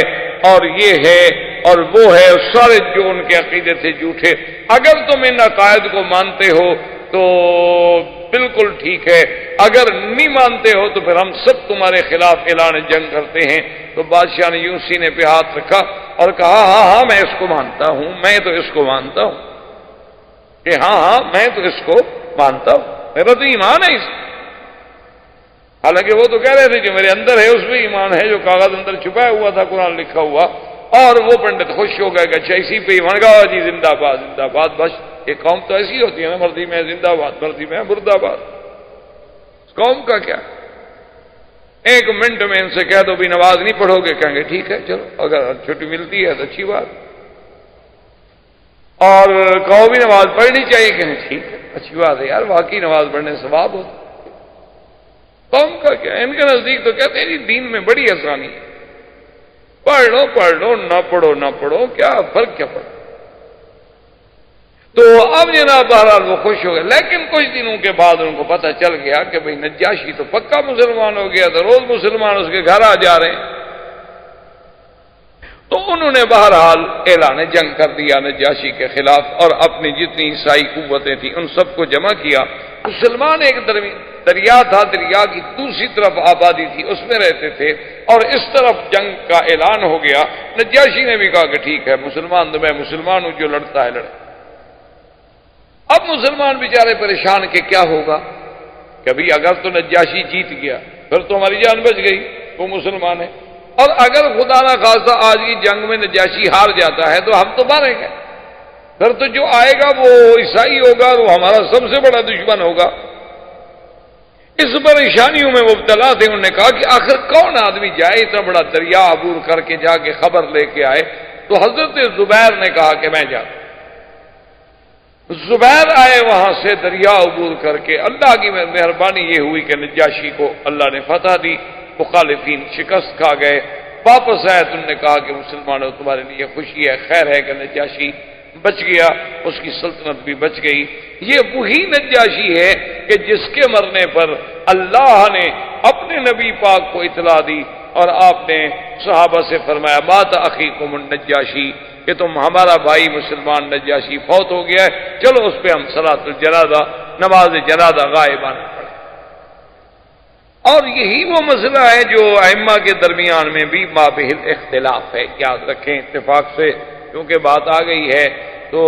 اور یہ ہے اور وہ ہے، سارے جو ان کے عقیدے تھے جھوٹے، اگر تم ان عقائد کو مانتے ہو تو بالکل ٹھیک ہے، اگر نہیں مانتے ہو تو پھر ہم سب تمہارے خلاف اعلان جنگ کرتے ہیں۔ تو بادشاہ نے یوں سینے پہ ہاتھ رکھا اور کہا ہاں ہاں میں اس کو مانتا ہوں، میں تو اس کو مانتا ہوں، کہ ہاں ہاں میں تو اس کو مانتا ہوں، میرا تو ایمان ہے اس۔ حالانکہ وہ تو کہہ رہے تھے کہ میرے اندر ہے، اس میں ایمان ہے، جو کاغذ اندر چھپایا ہوا تھا قرآن لکھا ہوا۔ اور وہ پنڈت خوش ہو گئے کہ اچھا اسی پہ ایمان گا جی، زندہ باد زندہ باد۔ بس یہ قوم تو ایسی ہوتی ہے نا، مرضی میں زندہ باد، مرضی میں مردہ باد۔ اس قوم کا کیا، ایک منٹ میں ان سے کہہ دو بھی نماز نہیں پڑھو گے، کہیں گے ٹھیک ہے چلو، اگر چھٹی ملتی ہے تو اچھی بات، اور کہو بھی نماز پڑھنی چاہیے، کہیں ٹھیک ہے اچھی بات ہے یار، واقعی نماز پڑھنے سے ثواب ہوتا۔ قوم کا کیا، ان کے نزدیک تو کہتے ہیں جی دین میں بڑی آسانی ہے، پڑھ لو نہ پڑھو نہ پڑھو، کیا فرق کیا پڑا۔ تو اب جناب بہرحال وہ خوش ہو گئے، لیکن کچھ دنوں کے بعد ان کو پتہ چل گیا کہ بھئی نجاشی تو پکا مسلمان ہو گیا، تو روز مسلمان اس کے گھر آ جا رہے ہیں۔ تو انہوں نے بہرحال اعلان جنگ کر دیا نجاشی کے خلاف، اور اپنی جتنی عیسائی قوتیں تھیں ان سب کو جمع کیا۔ مسلمان ایک دریا تھا، دریا کی دوسری طرف آبادی تھی، اس میں رہتے تھے، اور اس طرف جنگ کا اعلان ہو گیا۔ نجاشی نے بھی کہا کہ ٹھیک ہے، مسلمان تو میں مسلمان ہوں، جو لڑتا ہے لڑے۔ اب مسلمان بیچارے پریشان کہ کیا ہوگا، کہ ابھی اگر تو نجاشی جیت گیا پھر تو ہماری جان بچ گئی، وہ مسلمان ہے، اور اگر خدا نہ خاصہ آج کی جنگ میں نجاشی ہار جاتا ہے تو ہم تو ماریں گے، پھر تو جو آئے گا وہ عیسائی ہوگا اور وہ ہمارا سب سے بڑا دشمن ہوگا۔ اس پریشانیوں میں مبتلا تھے۔ انہوں نے کہا کہ آخر کون آدمی جائے اتنا بڑا دریا عبور کر کے جا کے خبر لے کے آئے؟ تو حضرت زبیر نے کہا کہ میں جاتا۔ زبیر آئے وہاں سے دریا عبور کر کے، اللہ کی مہربانی یہ ہوئی کہ نجاشی کو اللہ نے فتح دی، مخالفین شکست کھا گئے، واپس آئے تو انہوں نے کہا کہ مسلمانوں تمہارے لیے خوشی ہے، خیر ہے کہ نجاشی بچ گیا، اس کی سلطنت بھی بچ گئی۔ یہ وہی نجاشی ہے کہ جس کے مرنے پر اللہ نے اپنے نبی پاک کو اطلاع دی اور آپ نے صحابہ سے فرمایا مات اخیکم النجاشی، کہ تم ہمارا بھائی مسلمان نجاشی فوت ہو گیا ہے، چلو اس پہ ہم صلاۃ الجنازہ نماز جنازہ غائبانہ پڑھیں۔ اور یہی وہ مسئلہ ہے جو ائمہ کے درمیان میں بھی مابہل اختلاف ہے، یاد رکھیں اتفاق سے، کیونکہ بات آ گئی ہے تو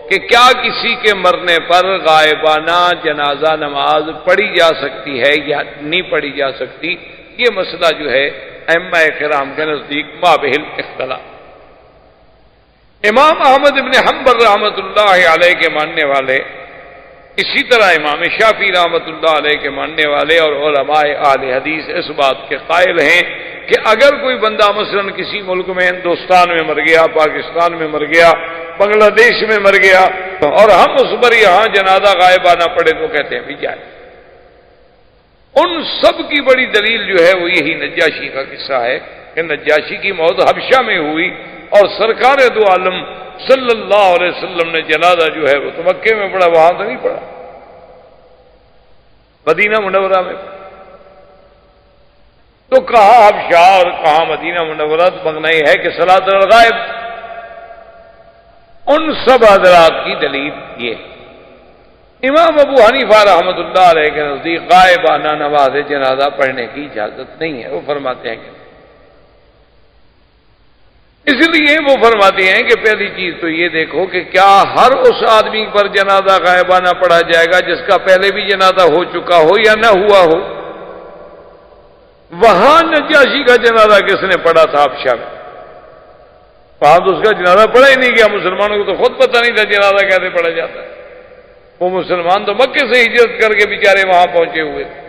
کہ کیا کسی کے مرنے پر غائبانہ جنازہ نماز پڑھی جا سکتی ہے یا نہیں پڑھی جا سکتی، یہ مسئلہ جو ہے ائمہ کرام کے نزدیک مابہل اختلاف۔ امام احمد ابن حنبل رحمۃ اللہ علیہ کے ماننے والے، اسی طرح امام شافعی رحمۃ اللہ علیہ کے ماننے والے اور علماء اہل حدیث اس بات کے قائل ہیں کہ اگر کوئی بندہ مثلا کسی ملک میں ہندوستان میں مر گیا، پاکستان میں مر گیا، بنگلہ دیش میں مر گیا اور ہم اس پر یہاں جنازہ غائبانہ پڑھے تو کہتے ہیں بھی جائے۔ ان سب کی بڑی دلیل جو ہے وہ یہی نجاشی کا قصہ ہے کہ نجاشی کی موت حبشہ میں ہوئی اور سرکار دو عالم صلی اللہ علیہ وسلم نے جنازہ جو ہے وہ تو مکے میں پڑھا، وہاں تو نہیں پڑھا، مدینہ منورہ میں پڑھا۔ تو کہاں حبشہ اور کہاں مدینہ منورہ، تو ماننا یہ ہے کہ صلاۃ الغائب۔ ان سب حضرات کی دلیل یہ ہے۔ امام ابو حنیفہ رحمۃ اللہ علیہ کے نزدیک غائبانہ نماز جنازہ پڑھنے کی اجازت نہیں ہے، وہ فرماتے ہیں کہ اس لیے وہ فرماتے ہیں کہ پہلی چیز تو یہ دیکھو کہ کیا ہر اس آدمی پر جنازہ غائبانہ پڑھا جائے گا جس کا پہلے بھی جنازہ ہو چکا ہو یا نہ ہوا ہو؟ وہاں نجاشی کا جنازہ کس نے پڑھا تھا حبشہ میں؟ وہاں تو اس کا جنازہ پڑھا ہی نہیں گیا، مسلمانوں کو تو خود پتہ نہیں تھا جنازہ کیسے پڑھا جاتا ہے۔ وہ مسلمان تو مکے سے ہجرت کر کے بیچارے وہاں پہنچے ہوئے تھے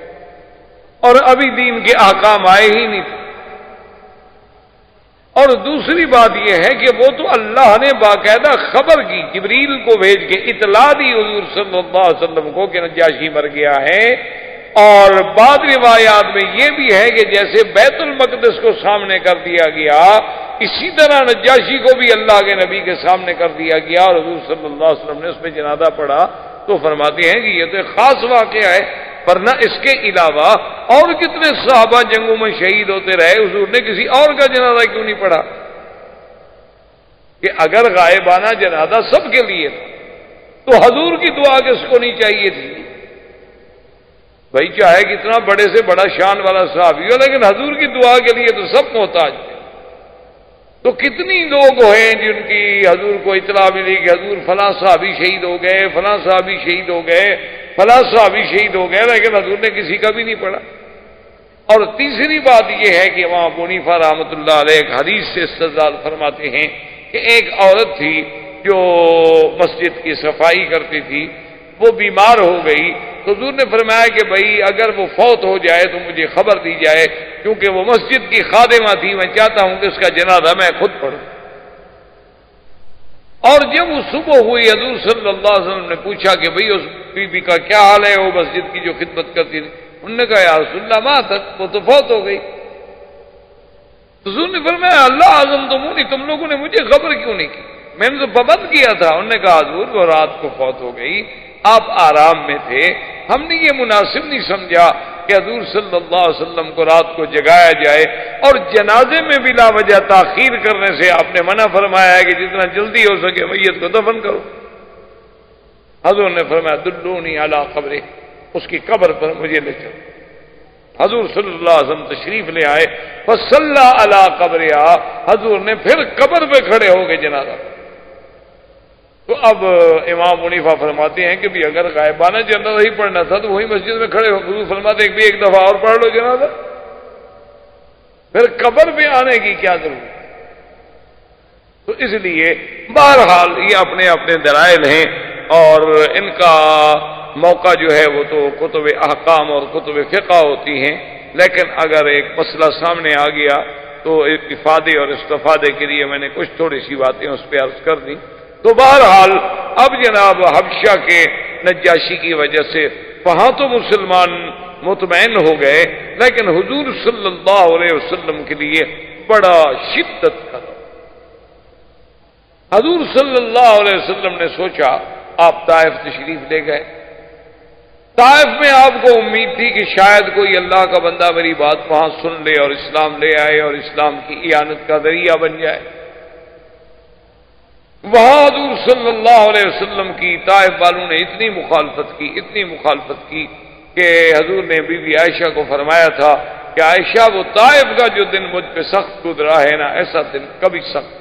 اور ابھی دین کے احکام آئے ہی نہیں تھے۔ اور دوسری بات یہ ہے کہ وہ تو اللہ نے باقاعدہ خبر کی، جبریل کو بھیج کے اطلاع دی حضور صلی اللہ علیہ وسلم کو کہ نجاشی مر گیا ہے۔ اور بعض روایات میں یہ بھی ہے کہ جیسے بیت المقدس کو سامنے کر دیا گیا، اسی طرح نجاشی کو بھی اللہ کے نبی کے سامنے کر دیا گیا اور حضور صلی اللہ علیہ وسلم نے اس پہ جنازہ پڑھا۔ تو فرماتے ہیں کہ یہ تو ایک خاص واقعہ ہے، ورنہ اس کے علاوہ اور کتنے صحابہ جنگوں میں شہید ہوتے رہے، حضور نے کسی اور کا جنازہ کیوں نہیں پڑھا؟ کہ اگر غائبانہ جنازہ سب کے لیے تھا تو حضور کی دعا کس کو نہیں چاہیے تھی؟ بھائی چاہے کتنا بڑے سے بڑا شان والا صحابی ہو، لیکن حضور کی دعا کے لیے تو سب محتاج تھے۔ تو کتنی لوگ ہیں جن کی حضور کو اطلاع ملی کہ حضور فلاں صحابی شہید ہو گئے، فلاں صحابی شہید ہو گئے، فلاں صحابی شہید ہو گئے، لیکن حضور نے کسی کا بھی نہیں پڑھا۔ اور تیسری بات یہ ہے کہ امام ابو حنیفہ رحمۃ اللہ علیہ ایک حدیث سے استدلال فرماتے ہیں کہ ایک عورت تھی جو مسجد کی صفائی کرتی تھی، وہ بیمار ہو گئی تو حضور نے فرمایا کہ بھائی اگر وہ فوت ہو جائے تو مجھے خبر دی جائے، کیونکہ وہ مسجد کی خادمہ تھی، میں چاہتا ہوں کہ اس کا جنازہ میں خود پڑھوں۔ اور جب وہ صبح ہوئی حضور صلی اللہ علیہ وسلم نے پوچھا کہ بھئی اس بی بی کا کیا حال ہے، وہ مسجد کی جو خدمت کرتی تھی؟ انہوں نے کہا یا رسول اللہ ماتت، وہ تو فوت ہو گئی۔ حضور نے فرمایا اللہ اعظم تمونی، تم لوگوں نے مجھے خبر کیوں نہیں کی؟ میں نے تو پابند کیا تھا۔ انہوں نے کہا حضور وہ رات کو فوت ہو گئی، آپ آرام میں تھے، ہم نے یہ مناسب نہیں سمجھا کہ حضور صلی اللہ علیہ وسلم کو رات کو جگایا جائے، اور جنازے میں بلا وجہ تاخیر کرنے سے آپ نے منع فرمایا ہے کہ جتنا جلدی ہو سکے میت کو دفن کرو۔ حضور نے فرمایا دلونی علی قبرہ، اس کی قبر پر مجھے لے چلو۔ حضور صلی اللہ علیہ وسلم تشریف لے آئے، فصلی علی قبرہا، حضور نے پھر قبر پہ کھڑے ہو کے جنازہ۔ تو اب امام حنیفہ فرماتے ہیں کہ بھی اگر غائبانہ جنازہ ہی پڑھنا تھا تو وہی مسجد میں کھڑے ہو، حضور فرماتے ہیں کہ بھی ایک دفعہ اور پڑھ لو جنازہ۔ پھر قبر میں آنے کی کیا ضرورت؟ تو اس لیے بہرحال یہ اپنے اپنے دلائل ہیں، اور ان کا موقع جو ہے وہ تو کتب احکام اور کتب فقہ ہوتی ہیں، لیکن اگر ایک مسئلہ سامنے آ گیا تو افادے اور استفادے کے لیے میں نے کچھ تھوڑی سی باتیں اس پہ عرض کر دی۔ تو بہرحال اب جناب حبشہ کے نجاشی کی وجہ سے وہاں تو مسلمان مطمئن ہو گئے، لیکن حضور صلی اللہ علیہ وسلم کے لیے بڑا شدت کا دور۔ حضور صلی اللہ علیہ وسلم نے سوچا، آپ طائف تشریف لے گئے۔ طائف میں آپ کو امید تھی کہ شاید کوئی اللہ کا بندہ میری بات وہاں سن لے اور اسلام لے آئے اور اسلام کی اعانت کا ذریعہ بن جائے۔ وہاں حضور صلی اللہ علیہ وسلم کی طائف والوں نے اتنی مخالفت کی کہ حضور نے بی بی عائشہ کو فرمایا تھا کہ عائشہ وہ طائف کا جو دن مجھ پہ سخت گزرا ہے نا، ایسا دن کبھی سخت۔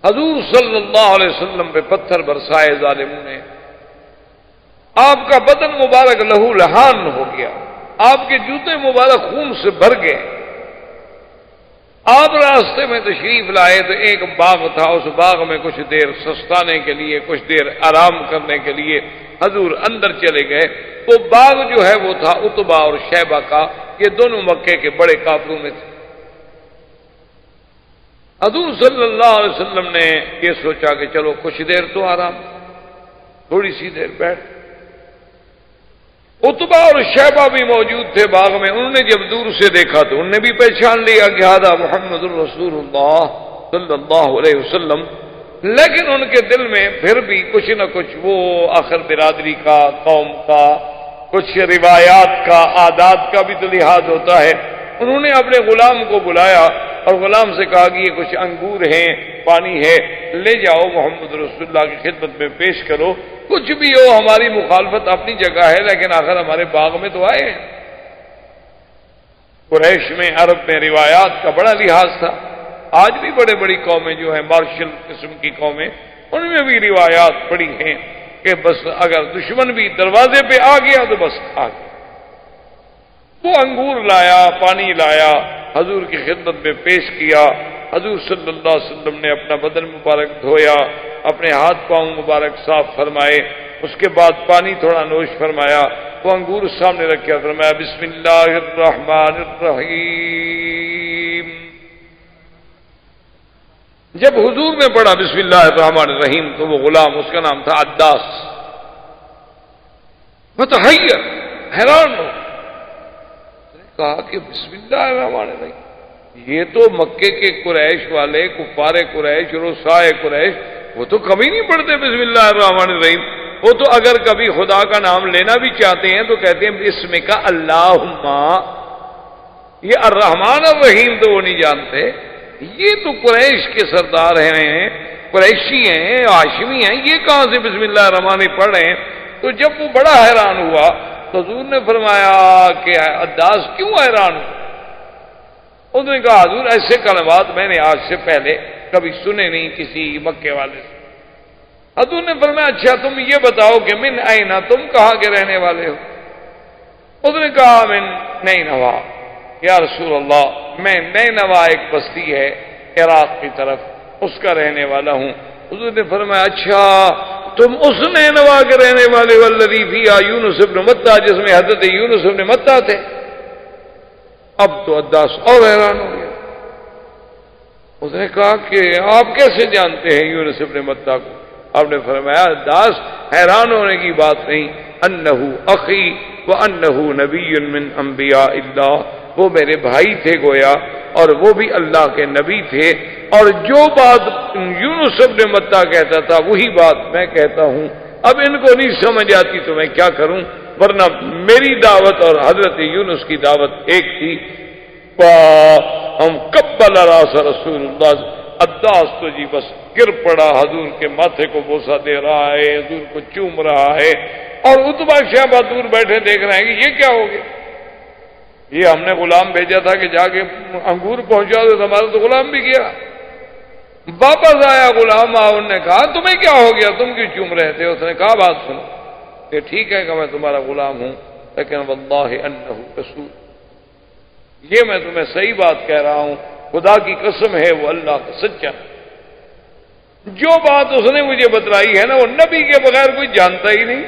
حضور صلی اللہ علیہ وسلم پہ پتھر برسائے ظالموں نے، آپ کا بدن مبارک لہو لہان ہو گیا، آپ کے جوتے مبارک خون سے بھر گئے۔ آپ راستے میں تشریف لائے تو ایک باغ تھا، اس باغ میں کچھ دیر سستانے کے لیے، کچھ دیر آرام کرنے کے لیے حضور اندر چلے گئے۔ وہ باغ جو ہے وہ تھا عتبہ اور شیبہ کا، یہ دونوں مکے کے بڑے کافروں میں تھے۔ حضور صلی اللہ علیہ وسلم نے یہ سوچا کہ چلو کچھ دیر تو آرام، تھوڑی سی دیر بیٹھ۔ عتبہ اور شیبہ بھی موجود تھے باغ میں، انہوں نے جب دور سے دیکھا تو انہوں نے بھی پہچان لیا کہ ہذا محمد الرسول اللہ صلی اللہ علیہ وسلم، لیکن ان کے دل میں پھر بھی کچھ نہ کچھ وہ آخر برادری کا، قوم کا، کچھ روایات کا، عادات کا بھی تو لحاظ ہوتا ہے۔ انہوں نے اپنے غلام کو بلایا اور غلام سے کہا کہ یہ کچھ انگور ہیں، پانی ہے، لے جاؤ محمد رسول اللہ کی خدمت میں پیش کرو، کچھ بھی ہو ہماری مخالفت اپنی جگہ ہے لیکن آخر ہمارے باغ میں تو آئے ہیں۔ قریش میں، عرب میں روایات کا بڑا لحاظ تھا۔ آج بھی بڑے بڑی قومیں جو ہیں مارشل قسم کی قومیں، ان میں بھی روایات پڑی ہیں کہ بس اگر دشمن بھی دروازے پہ آ گیا تو بس آ گیا۔ وہ انگور لایا، پانی لایا، حضور کی خدمت میں پیش کیا۔ حضور صلی اللہ علیہ وسلم نے اپنا بدن مبارک دھویا، اپنے ہاتھ پاؤں مبارک صاف فرمائے، اس کے بعد پانی تھوڑا نوش فرمایا، وہ انگور سامنے رکھا، فرمایا بسم اللہ الرحمن الرحیم۔ جب حضور نے پڑھا بسم اللہ الرحمن الرحیم تو وہ غلام، اس کا نام تھا عداس، متحیر، حیران ہو، کہا کہ بسم اللہ الرحمن الرحیم، یہ تو مکے کے قریش والے، کفار قریش، رؤسائے قریش، وہ تو کبھی نہیں پڑھتے بسم اللہ الرحمن الرحیم۔ وہ تو اگر کبھی خدا کا نام لینا بھی چاہتے ہیں تو کہتے ہیں اسم کا اللہم، یہ الرحمن الرحیم تو وہ نہیں جانتے۔ یہ تو قریش کے سردار ہیں، قریشی ہیں، ہاشمی ہیں، یہ کہاں سے بسم اللہ الرحمن الرحیم پڑھ رہے ہیں؟ تو جب وہ بڑا حیران ہوا تو حضور نے فرمایا کہ عداس کیوں حیران ہو؟ انہوں نے کہا حضور ایسے کلمات میں نے آج سے پہلے کبھی سنے نہیں کسی مکے والے سے۔ حضور نے فرمایا اچھا تم یہ بتاؤ کہ من اینا، تم کہاں کے رہنے والے ہو؟ انہوں نے کہا من نینوا، یا رسول اللہ میں نینوا ایک بستی ہے عراق کی طرف، اس کا رہنے والا ہوں۔ حضور نے فرمایا اچھا تم اس نینوا کے رہنے والے والذی فیہا یونس ابن متیٰ، جس میں حضرت یونس ابن متیٰ تھے۔ اب تو عداس اور حیران ہو گیا، اس نے کہا کہ آپ کیسے جانتے ہیں یونس ابن متیٰ کو؟ آپ نے فرمایا عداس حیران ہونے کی بات نہیں، انہو اخی وانہو نبی من انبیاء اللہ، وہ میرے بھائی تھے گویا، اور وہ بھی اللہ کے نبی تھے، اور جو بات یونس ابن متیٰ کہتا تھا وہی بات میں کہتا ہوں۔ اب ان کو نہیں سمجھ آتی تو میں کیا کروں، ورنہ میری دعوت اور حضرت یونس کی دعوت ایک تھی۔ ہم قبل راس رسول اللہ، عداس تو جی بس گر پڑا، حضور کے ماتھے کو بوسہ دے رہا ہے، حضور کو چوم رہا ہے، اور عتبہ شیبہ دور بیٹھے دیکھ رہے ہیں کہ یہ کیا ہو گیا؟ یہ ہم نے غلام بھیجا تھا کہ جا کے انگور پہنچا دو، ہمارا تو غلام بھی گیا۔ واپس آیا غلام، انہوں نے کہا تمہیں کیا ہو گیا، تم کیوں چوم رہے تھے؟ اس نے کہا بات سنو کہ ٹھیک ہے کہ میں تمہارا غلام ہوں، لیکن واللہ انہ رسول، یہ میں تمہیں صحیح بات کہہ رہا ہوں، خدا کی قسم ہے وہ اللہ کا سچا۔ جو بات اس نے مجھے بتلائی ہے نا، وہ نبی کے بغیر کوئی جانتا ہی نہیں،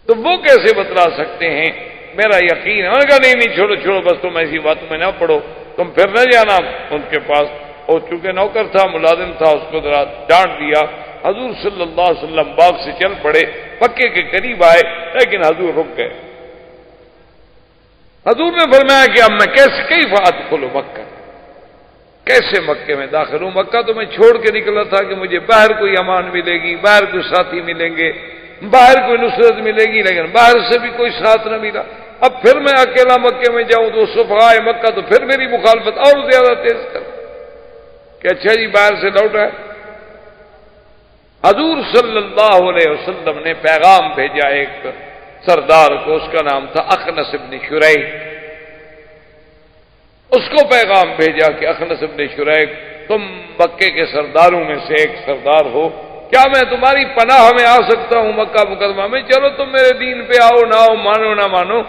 تو وہ کیسے بتلا سکتے ہیں؟ میرا یقین ہے۔ انہوں نے کہا نہیں چھوڑو چھوڑو، بس تم ایسی باتوں میں نہ پڑو، تم پھر نہ جانا ان کے پاس۔ اور چونکہ نوکر تھا، ملازم تھا، اس کو ذرا ڈانٹ دیا۔ حضور صلی اللہ علیہ وسلم باغ سے چل پڑے، مکے کے قریب آئے، لیکن حضور رک گئے۔ حضور نے فرمایا کہ اب میں کیف ادخل مکہ، کیسے مکے میں داخل ہوں؟ مکہ تو میں چھوڑ کے نکلا تھا کہ مجھے باہر کوئی امان ملے گی، باہر کوئی ساتھی ملیں گے، باہر کوئی نصرت ملے گی، لیکن باہر سے بھی کوئی ساتھ نہ ملا۔ اب پھر میں اکیلا مکے میں جاؤں تو صفحائے مکہ تو پھر میری مخالفت اور زیادہ تیز کر کہ اچھا جی باہر سے لوٹا ہے۔ حضور صلی اللہ علیہ وسلم نے پیغام بھیجا ایک سردار کو، اس کا نام تھا اخنس بن شریح۔ اس کو پیغام بھیجا کہ اخنس بن شریح، تم مکے کے سرداروں میں سے ایک سردار ہو، کیا میں تمہاری پناہ میں آ سکتا ہوں مکہ مکرمہ میں؟ چلو تم میرے دین پہ آؤ نہ آؤ، مانو نہ مانو،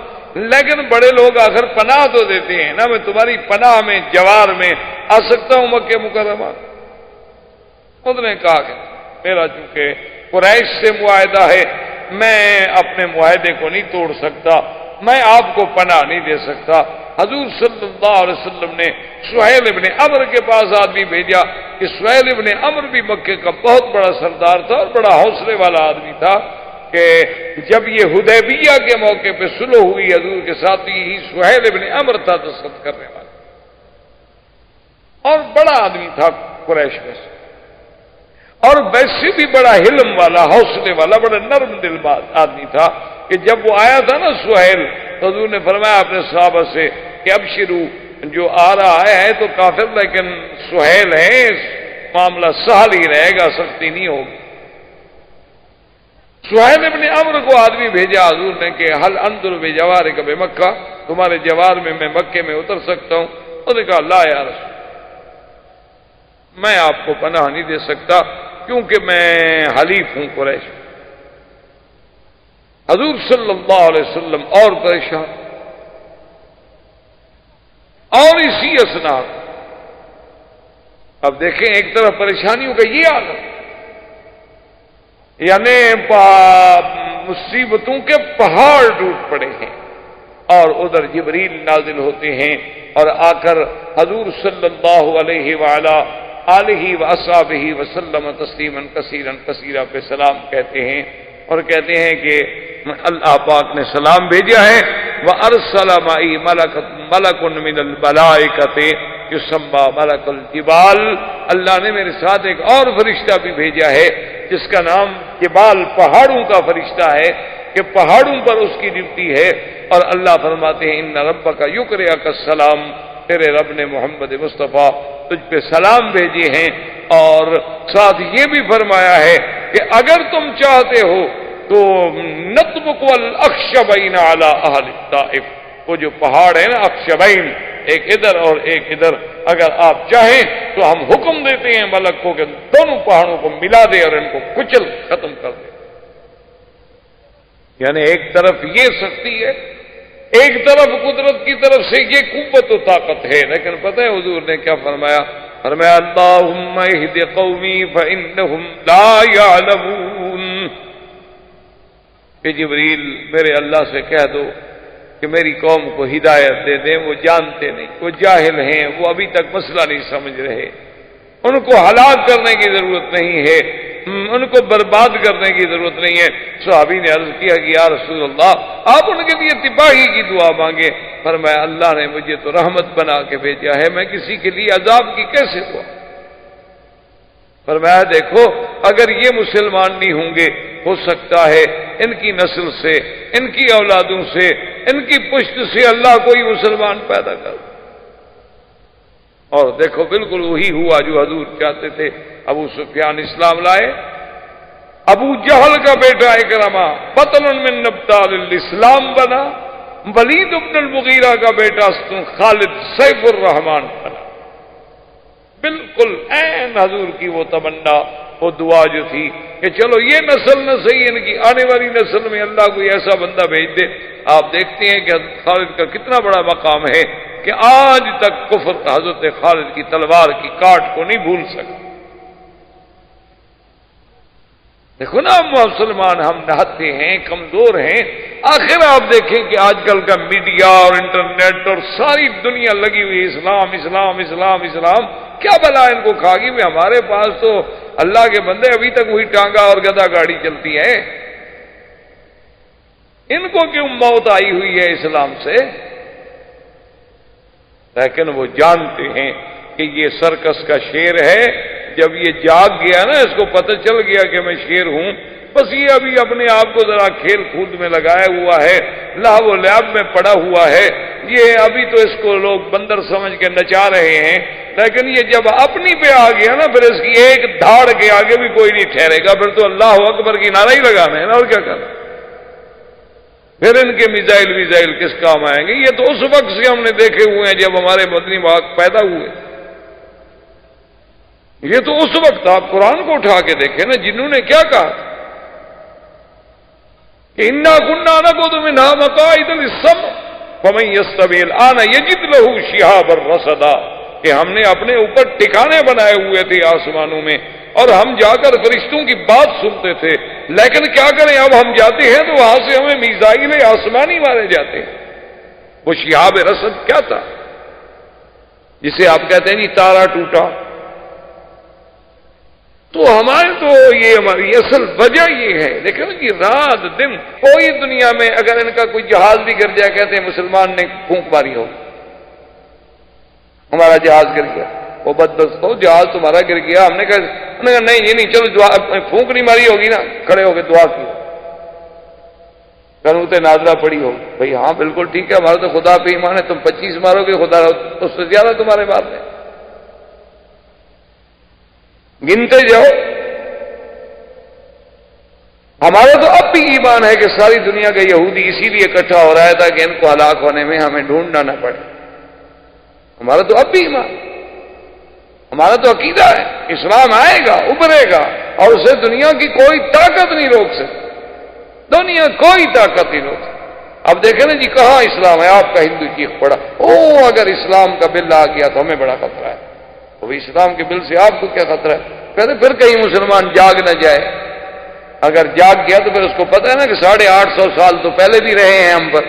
لیکن بڑے لوگ آخر پناہ تو دیتے ہیں نا، میں تمہاری پناہ میں جوار میں آ سکتا ہوں مکہ مکرمہ؟ خود نے کہا کہ میرا چونکہ قریش سے معاہدہ ہے، میں اپنے معاہدے کو نہیں توڑ سکتا، میں آپ کو پناہ نہیں دے سکتا۔ حضور صلی اللہ علیہ وسلم نے سہیل ابن عمرو کے پاس آدمی بھیجا کہ سہیل ابن عمرو بھی مکے کا بہت بڑا سردار تھا اور بڑا حوصلے والا آدمی تھا، کہ جب یہ حدیبیہ کے موقع پہ صلح ہوئی حضور کے ساتھ، ہی سہیل ابن عمرو تھا دستخط کرنے والا، اور بڑا آدمی تھا قریش میں سے، اور ویسے بھی بڑا حلم والا، حوصلے والا، بڑا نرم دل آدمی تھا، کہ جب وہ آیا تھا نا سہیل، تو حضور نے فرمایا اپنے صحابہ سے کہ ابشرو، جو آ رہا ہے تو کافر لیکن سہیل ہے، معاملہ سہل ہی رہے گا، سختی نہیں ہوگی۔ سہیل ابن عمرو کو آدمی بھیجا حضور نے کہ حل انظر بجوارک بمکہ، تمہارے جوار میں میں مکے میں اتر سکتا ہوں؟ انہوں نے کہا لا یا رسول، میں آپ کو پناہ نہیں دے سکتا کیونکہ میں حلیف ہوں قریش۔ حضور صلی اللہ علیہ وسلم اور پریشان، اور اسی اثناء اب دیکھیں ایک طرف پریشانیوں کا یہ عالم، یعنی مصیبتوں کے پہاڑ ٹوٹ پڑے ہیں، اور ادھر جبریل نازل ہوتے ہیں اور آ کر حضور صلی اللہ علیہ وآلہ آلہ واصحابہ وسلم تسلیما کثیرا کثیرا پہ سلام کہتے ہیں، اور کہتے ہیں کہ اللہ پاک نے سلام بھیجا ہے، وَأَرْسَلَ مَعِي مَلَكٌ مِّنَ الْمَلَائِكَةِ يُسَمَّى مَلَكُ الْجِبَالِ، اللہ نے میرے ساتھ ایک اور فرشتہ بھی بھیجا ہے جس کا نام جبال، پہاڑوں کا فرشتہ ہے، کہ پہاڑوں پر اس کی ڈیوٹی ہے، اور اللہ فرماتے ہیں اِنَّ رَبَّكَ يُقْرِئُكَ السَّلَامَ، تیرے رب نے محمد مصطفیٰ تجھ پہ سلام بھیجے ہیں، اور ساتھ یہ بھی فرمایا ہے کہ اگر تم چاہتے ہو تو نطبق والاخشبین علی اہل الطائف، وہ جو پہاڑ ہے نا اخشبین، ایک ادھر اور ایک ادھر، اگر آپ چاہیں تو ہم حکم دیتے ہیں ملک کو کہ دونوں پہاڑوں کو ملا دے اور ان کو کچل ختم کر دے۔ یعنی ایک طرف یہ سختی ہے، ایک طرف قدرت کی طرف سے یہ قوت و طاقت ہے، لیکن پتہ ہے حضور نے کیا فرمایا؟ فرمایا اللہم اہد قومی فانہم لا یعلمون، کہ جبریل میرے اللہ سے کہہ دو کہ میری قوم کو ہدایت دے دیں، وہ جانتے نہیں، وہ جاہل ہیں، وہ ابھی تک مسئلہ نہیں سمجھ رہے، ان کو ہلاک کرنے کی ضرورت نہیں ہے، ان کو برباد کرنے کی ضرورت نہیں ہے۔ صحابی نے عرض کیا کہ یا رسول اللہ آپ ان کے لیے تباہی کی دعا مانگے۔ فرمایا اللہ نے مجھے تو رحمت بنا کے بھیجا ہے، میں کسی کے لیے عذاب کی کیسے دعا؟ فرمایا دیکھو اگر یہ مسلمان نہیں ہوں گے، ہو سکتا ہے ان کی نسل سے، ان کی اولادوں سے، ان کی پشت سے اللہ کوئی مسلمان پیدا کر، اور دیکھو بالکل وہی ہوا جو حضور چاہتے تھے۔ ابو سفیان اسلام لائے، ابو جہل کا بیٹا اکرمہ بطل من نبطال الاسلام بنا، ولید بن المغیرہ کا بیٹا خالد سیف الرحمان بنا۔ بالکل عین حضور کی وہ تمنا، وہ دعا جو تھی کہ چلو یہ نسل نہ صحیح، ان کی آنے والی نسل میں اللہ کوئی ایسا بندہ بھیج دے۔ آپ دیکھتے ہیں کہ حضرت خالد کا کتنا بڑا مقام ہے کہ آج تک کفر حضرت خالد کی تلوار کی کاٹ کو نہیں بھول سکا۔ دیکھو نا مسلمان ہم نہتے ہیں، کمزور ہیں، آخر آپ دیکھیں کہ آج کل کا میڈیا اور انٹرنیٹ اور ساری دنیا لگی ہوئی اسلام اسلام اسلام اسلام، کیا بلا ان کو کھا گئی؟ ہمارے پاس تو اللہ کے بندے ابھی تک وہی ٹانگا اور گدا گاڑی چلتی ہے، ان کو کیوں موت آئی ہوئی ہے اسلام سے؟ لیکن وہ جانتے ہیں کہ یہ سرکس کا شیر ہے، جب یہ جاگ گیا نا، اس کو پتہ چل گیا کہ میں شیر ہوں، بس یہ ابھی اپنے آپ کو ذرا کھیل کود میں لگایا ہوا ہے، لہو و لعب میں پڑا ہوا ہے، یہ ابھی تو اس کو لوگ بندر سمجھ کے نچا رہے ہیں، لیکن یہ جب اپنی پہ آ گیا نا، پھر اس کی ایک دھاڑ کے آگے بھی کوئی نہیں ٹھہرے گا، پھر تو اللہ اکبر کی نعرہ ہی لگانا ہے نا، اور کیا کرنا؟ پھر ان کے میزائل کس کام آئیں گے؟ یہ تو اس وقت سے ہم نے دیکھے ہوئے ہیں جب ہمارے مدنی باغ پیدا ہوئے، یہ تو اس وقت آپ قرآن کو اٹھا کے دیکھیں نا، جنہوں نے کیا کہا کہ انا كنا نقعد منها مقاعد للسمع فمن يستمع الآن يجد له شهابا رصدا، کہ ہم نے اپنے اوپر ٹھکانے بنائے ہوئے تھے آسمانوں میں، اور ہم جا کر فرشتوں کی بات سنتے تھے، لیکن کیا کریں اب ہم جاتے ہیں تو وہاں سے ہمیں میزائل آسمانی مارے جاتے ہیں۔ وہ شہاب رصد کیا تھا جسے آپ کہتے ہیں جی تارا ٹوٹا؟ تو ہمارے تو یہ ہماری اصل وجہ یہ ہے، دیکھیں نا کہ رات دن کوئی دنیا میں اگر ان کا کوئی جہاز بھی گر جائے، کہتے ہیں مسلمان نے پھونک ماری ہو، ہمارا جہاز گر گیا، وہ بدبخت ہو جہاز تمہارا گر گیا، ہم نے کہا نہیں یہ نہیں، چلو دعا، پھونک نہیں ماری ہوگی نا، کھڑے ہو کے دعا کی، قنوت نازلہ پڑی ہو، بھئی ہاں بالکل ٹھیک ہے، ہمارا تو خدا پہ ایمان ہے، تم 25 مارو گے، خدا اس سے زیادہ تمہارے بات ہے، گنتے جاؤ۔ ہمارا تو اب بھی ایمان ہے کہ ساری دنیا کا یہودی اسی لیے اکٹھا ہو رہا تھا کہ ان کو ہلاک ہونے میں ہمیں ڈھونڈنا نہ پڑے، ہمارا تو اب بھی ایمان، ہمارا تو عقیدہ ہے اسلام آئے گا، ابھرے گا، اور اسے دنیا کی کوئی طاقت نہیں روک سکتی، دنیا کوئی طاقت نہیں روک سکتی۔ اب دیکھیں نا جی کہاں اسلام ہے، آپ کا ہندو چیخ پڑا، اگر اسلام کا بل آ گیا تو ہمیں بڑا خطرہ ہے، تو اسلام کے بل سے آپ کو کیا خطرہ ہے؟ کہتے پھر کہیں مسلمان جاگ نہ جائے، اگر جاگ گیا تو پھر اس کو پتہ ہے نا کہ 850 سال تو پہلے بھی رہے ہیں ہم پر،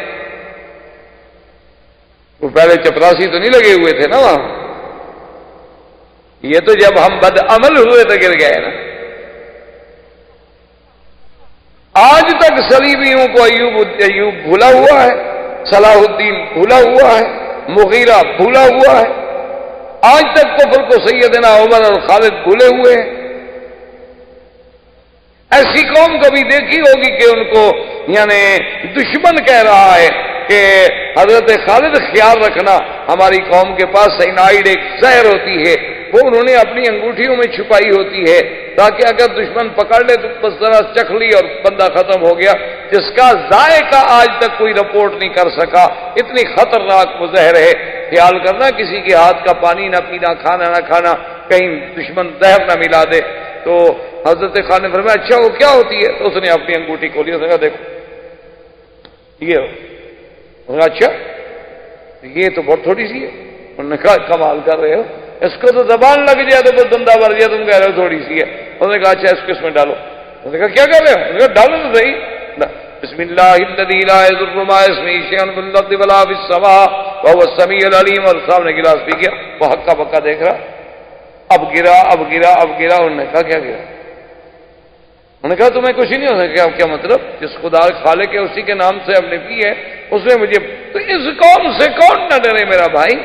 وہ پہلے چپراسی تو نہیں لگے ہوئے تھے نا وہاں، یہ تو جب ہم بد عمل ہوئے تو گر گئے نا۔ آج تک صلیبیوں کو ایوب بھولا ہوا ہے، صلاح الدین بھولا ہوا ہے، مغیرہ بھولا ہوا ہے، آج تک کفر کو سیدنا عمر اور خالد بھولے ہوئے ہیں۔ ایسی قوم کبھی دیکھی ہوگی کہ ان کو یعنی دشمن کہہ رہا ہے کہ حضرت خالد خیال رکھنا، ہماری قوم کے پاس سائنائڈ ایک زہر ہوتی ہے، وہ انہوں نے اپنی انگوٹھیوں میں چھپائی ہوتی ہے تاکہ اگر دشمن پکڑ لے تو بس ذرا چکھ لی اور بندہ ختم ہو گیا، جس کا ذائقہ آج تک کوئی رپورٹ نہیں کر سکا، اتنی خطرناک وہ زہر ہے۔ خیال کرنا کسی کے ہاتھ کا پانی نہ پینا، کھانا نہ کھانا، کہیں دشمن زہر نہ ملا دے۔ تو حضرت خان نے فرمایا اچھا وہ کیا ہوتی ہے؟ تو اس نے اپنی انگوٹھی کھولی، اس نے کہا دیکھو یہ ہو، اچھا یہ تو بہت تھوڑی سی ہے، انہوں نے کہا کمال کر رہے ہو، اس کو تو زبان لگ جائے تو بہت دندہ بھر جائے، تم کہہ رہے ہو تھوڑی سی ہے۔ انہوں نے کہا اچھا اس کو اس میں ڈالو، انہوں نے کہا کیا کر رہے ہو؟ انہوں نے کہا ڈالو تو صحیح، بسم اللہ الذی لا یضر مع اسمہ شیء فی الارض ولا فی السماء وهو السمیع العلیم، اور سامنے گلاس پی گیا، وہ ہکا بکا دیکھ رہا، اب گرا اب گرا اب گرا، انہوں نے کہا کیا گرا؟ انہوں نے کہا تمہیں کچھ ہی نہیں ہو سکتا، کیا مطلب؟ جس خدا خالق ہے اسی کے نام سے ہم نے پی ہے، اس نے مجھے، تو اس قوم سے کون نہ ڈرے میرا بھائی؟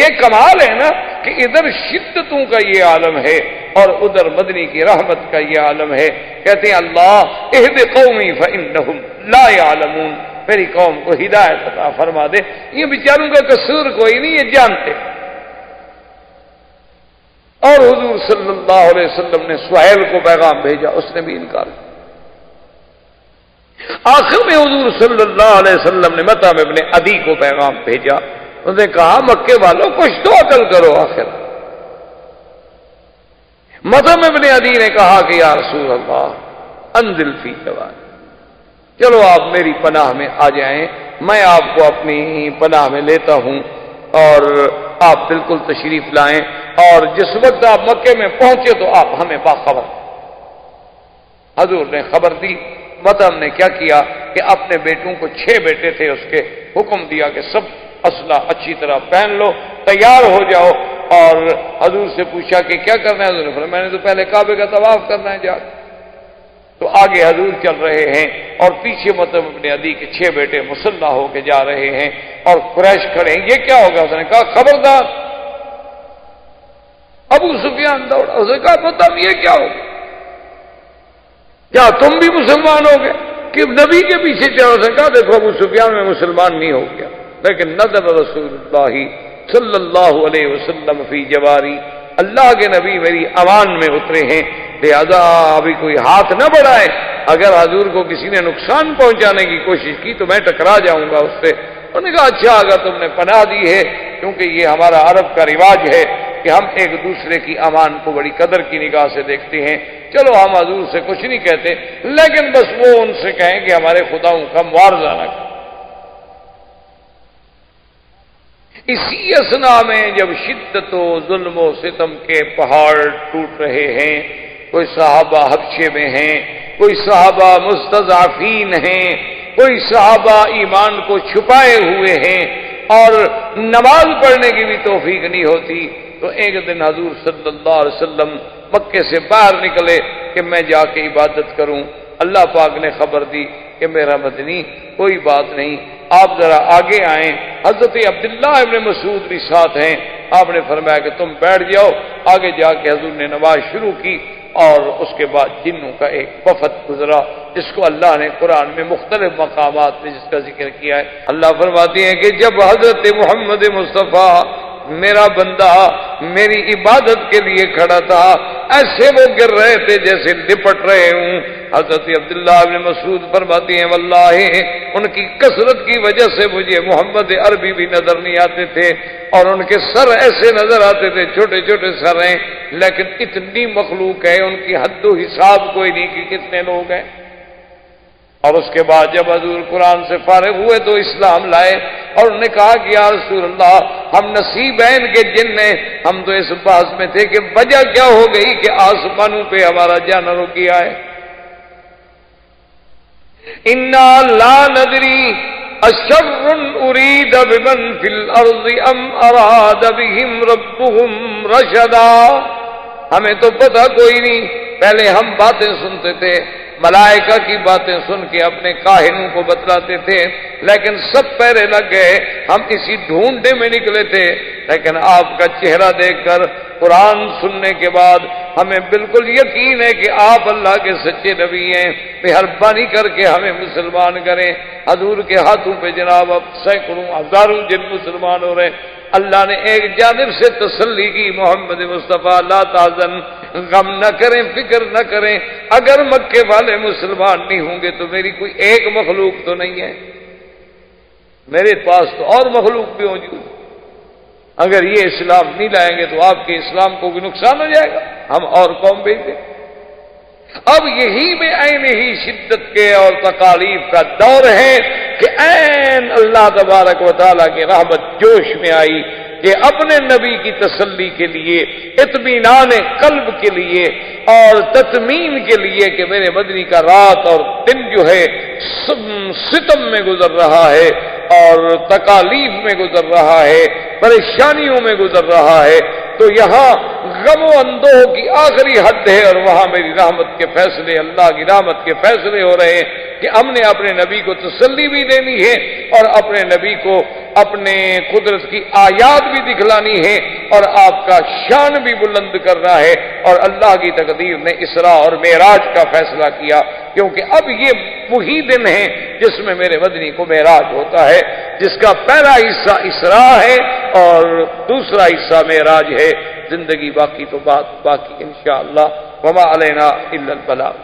یہ کمال ہے نا کہ ادھر شدتوں کا یہ عالم ہے اور ادھر مدنی کی رحمت کا یہ عالم ہے۔ کہتے ہیں اللہ اہد قومی فانہم لا یعلمون، میری قوم کو ہدایت عطا فرما دے، یہ بیچاروں کا قصور کوئی نہیں، یہ جانتے۔ اور حضور صلی اللہ علیہ وسلم نے سہیل کو پیغام بھیجا، اس نے بھی انکار کیا۔ آخر میں حضور صلی اللہ علیہ وسلم نے مطعم ابن عدی کو پیغام بھیجا، انہوں نے کہا مکے والوں کچھ تو عقل کرو، آخر مطعم ابن عدی نے کہا کہ یا رسول اللہ انزل فی جوار، چلو آپ میری پناہ میں آ جائیں، میں آپ کو اپنی پناہ میں لیتا ہوں اور آپ بالکل تشریف لائیں، اور جس وقت آپ مکے میں پہنچے تو آپ ہمیں باخبر۔ حضور نے خبر دی۔ مطعم نے کیا کیا کہ اپنے بیٹوں کو 6 بیٹے تھے اس کے، حکم دیا کہ سب اسلحہ اچھی طرح پہن لو، تیار ہو جاؤ، اور حضور سے پوچھا کہ کیا کرنا ہے؟ حضور نے فرمایا میں نے تو پہلے کعبے کا طواف کرنا ہے جا۔ تو آگے حضور چل رہے ہیں اور پیچھے مطعم ابن عدی کے 6 بیٹے مسلح ہو کے جا رہے ہیں اور قریش کھڑے ہیں۔ یہ کیا ہوگا؟ اس نے کہا خبردار۔ ابو سفیان دوڑا، اس نے کہا مطعم یہ کیا ہوگا؟ کیا تم بھی مسلمان ہو گئے کہ نبی کے پیچھے چلو؟ اس نے کہا دیکھو ابو سفیان میں مسلمان نہیں ہو گیا، لیکن نظر رسول اللہ صلی اللہ علیہ وسلم فی جواری، اللہ کے نبی میری امان میں اترے ہیں، لہذا ابھی کوئی ہاتھ نہ بڑھائے، اگر حضور کو کسی نے نقصان پہنچانے کی کوشش کی تو میں ٹکرا جاؤں گا اس سے۔ انہوں نے کہا اچھا اگر تم نے پناہ دی ہے، کیونکہ یہ ہمارا عرب کا رواج ہے کہ ہم ایک دوسرے کی امان کو بڑی قدر کی نگاہ سے دیکھتے ہیں، چلو ہم حضور سے کچھ نہیں کہتے، لیکن بس وہ ان سے کہیں کہ ہمارے خداؤں کا معاوضہ نہ کریں۔ اسی اثنا میں جب شدت و ظلم و ستم کے پہاڑ ٹوٹ رہے ہیں، کوئی صحابہ حبشے میں ہیں، کوئی صحابہ مستضعفین ہیں، کوئی صحابہ ایمان کو چھپائے ہوئے ہیں، اور نماز پڑھنے کی بھی توفیق نہیں ہوتی، تو ایک دن حضور صلی اللہ علیہ وسلم مکے سے باہر نکلے کہ میں جا کے عبادت کروں۔ اللہ پاک نے خبر دی کہ میرا مدنی کوئی بات نہیں، آپ ذرا آگے آئیں۔ حضرت عبداللہ ابن مسعود بھی ساتھ ہیں، آپ نے فرمایا کہ تم بیٹھ جاؤ۔ آگے جا کے حضور نے نماز شروع کی، اور اس کے بعد جنوں کا ایک وفد گزرا جس کو اللہ نے قرآن میں مختلف مقامات میں جس کا ذکر کیا ہے۔ اللہ فرماتے ہیں کہ جب حضرت محمد مصطفیٰ میرا بندہ میری عبادت کے لیے کھڑا تھا، ایسے وہ گر رہے تھے جیسے لپٹ رہے ہوں۔ حضرت عبداللہ بن مسعود فرماتے ہیں واللہ ان کی کثرت کی وجہ سے مجھے محمد عربی بھی نظر نہیں آتے تھے، اور ان کے سر ایسے نظر آتے تھے، چھوٹے چھوٹے سر ہیں، لیکن اتنی مخلوق ہے ان کی حد و حساب کوئی نہیں کہ کتنے لوگ ہیں۔ اور اس کے بعد جب حضور قرآن سے فارغ ہوئے تو اسلام لائے، اور انہوں نے کہا کہ یا رسول اللہ ہم نصیبین کے جن ہیں، ہم تو اس بحث میں تھے کہ وجہ کیا ہو گئی کہ آسمانوں پہ ہمارا جانا رک گیا ہے۔ انا لا ندری اشر ارید بمن فی الارض ام اراد بهم ربهم رشدا، ہمیں تو پتہ کوئی نہیں، پہلے ہم باتیں سنتے تھے، ملائکہ کی باتیں سن کے اپنے کاہنوں کو بتلاتے تھے، لیکن سب پہرے لگ گئے، ہم اسی ڈھونڈنے میں نکلے تھے، لیکن آپ کا چہرہ دیکھ کر قرآن سننے کے بعد ہمیں بالکل یقین ہے کہ آپ اللہ کے سچے نبی ہیں، مہربانی کر کے ہمیں مسلمان کریں۔ حضور کے ہاتھوں پہ جناب اب سینکڑوں ہزاروں جن مسلمان ہو رہے ہیں۔ اللہ نے ایک جانب سے تسلی کی محمد مصطفیٰ لا تحزن، غم نہ کریں، فکر نہ کریں، اگر مکے والے مسلمان نہیں ہوں گے تو میری کوئی ایک مخلوق تو نہیں ہے، میرے پاس تو اور مخلوق بھی موجود، اگر یہ اسلام نہیں لائیں گے تو آپ کے اسلام کو بھی نقصان ہو جائے گا، ہم اور قوم بھیج دیں۔ اب یہی میں عین ہی شدت کے اور تکالیف کا دور ہے کہ عین اللہ تبارک و تعالیٰ کی رحمت جوش میں آئی کہ اپنے نبی کی تسلی کے لیے، اطمینان قلب کے لیے اور تطمین کے لیے کہ میرے مدنی کا رات اور دن جو ہے ستم میں گزر رہا ہے اور تکالیف میں گزر رہا ہے، پریشانیوں میں گزر رہا ہے، تو یہاں غم و اندوہ کی آخری حد ہے، اور وہاں میری رحمت کے فیصلے، اللہ کی رحمت کے فیصلے ہو رہے ہیں کہ ہم نے اپنے نبی کو تسلی بھی دینی ہے اور اپنے نبی کو اپنے قدرت کی آیات بھی دکھلانی ہے، اور آپ کا شان بھی بلند کرنا ہے۔ اور اللہ کی تقدیر نے اسراء اور معراج کا فیصلہ کیا، کیونکہ اب یہ وہی دن ہے جس میں میرے مدنی کو معراج ہوتا ہے، جس کا پہلا حصہ اسراء ہے اور دوسرا حصہ معراج ہے۔ زندگی باقی تو بات باقی انشاءاللہ، وما علینا الا البلاغ۔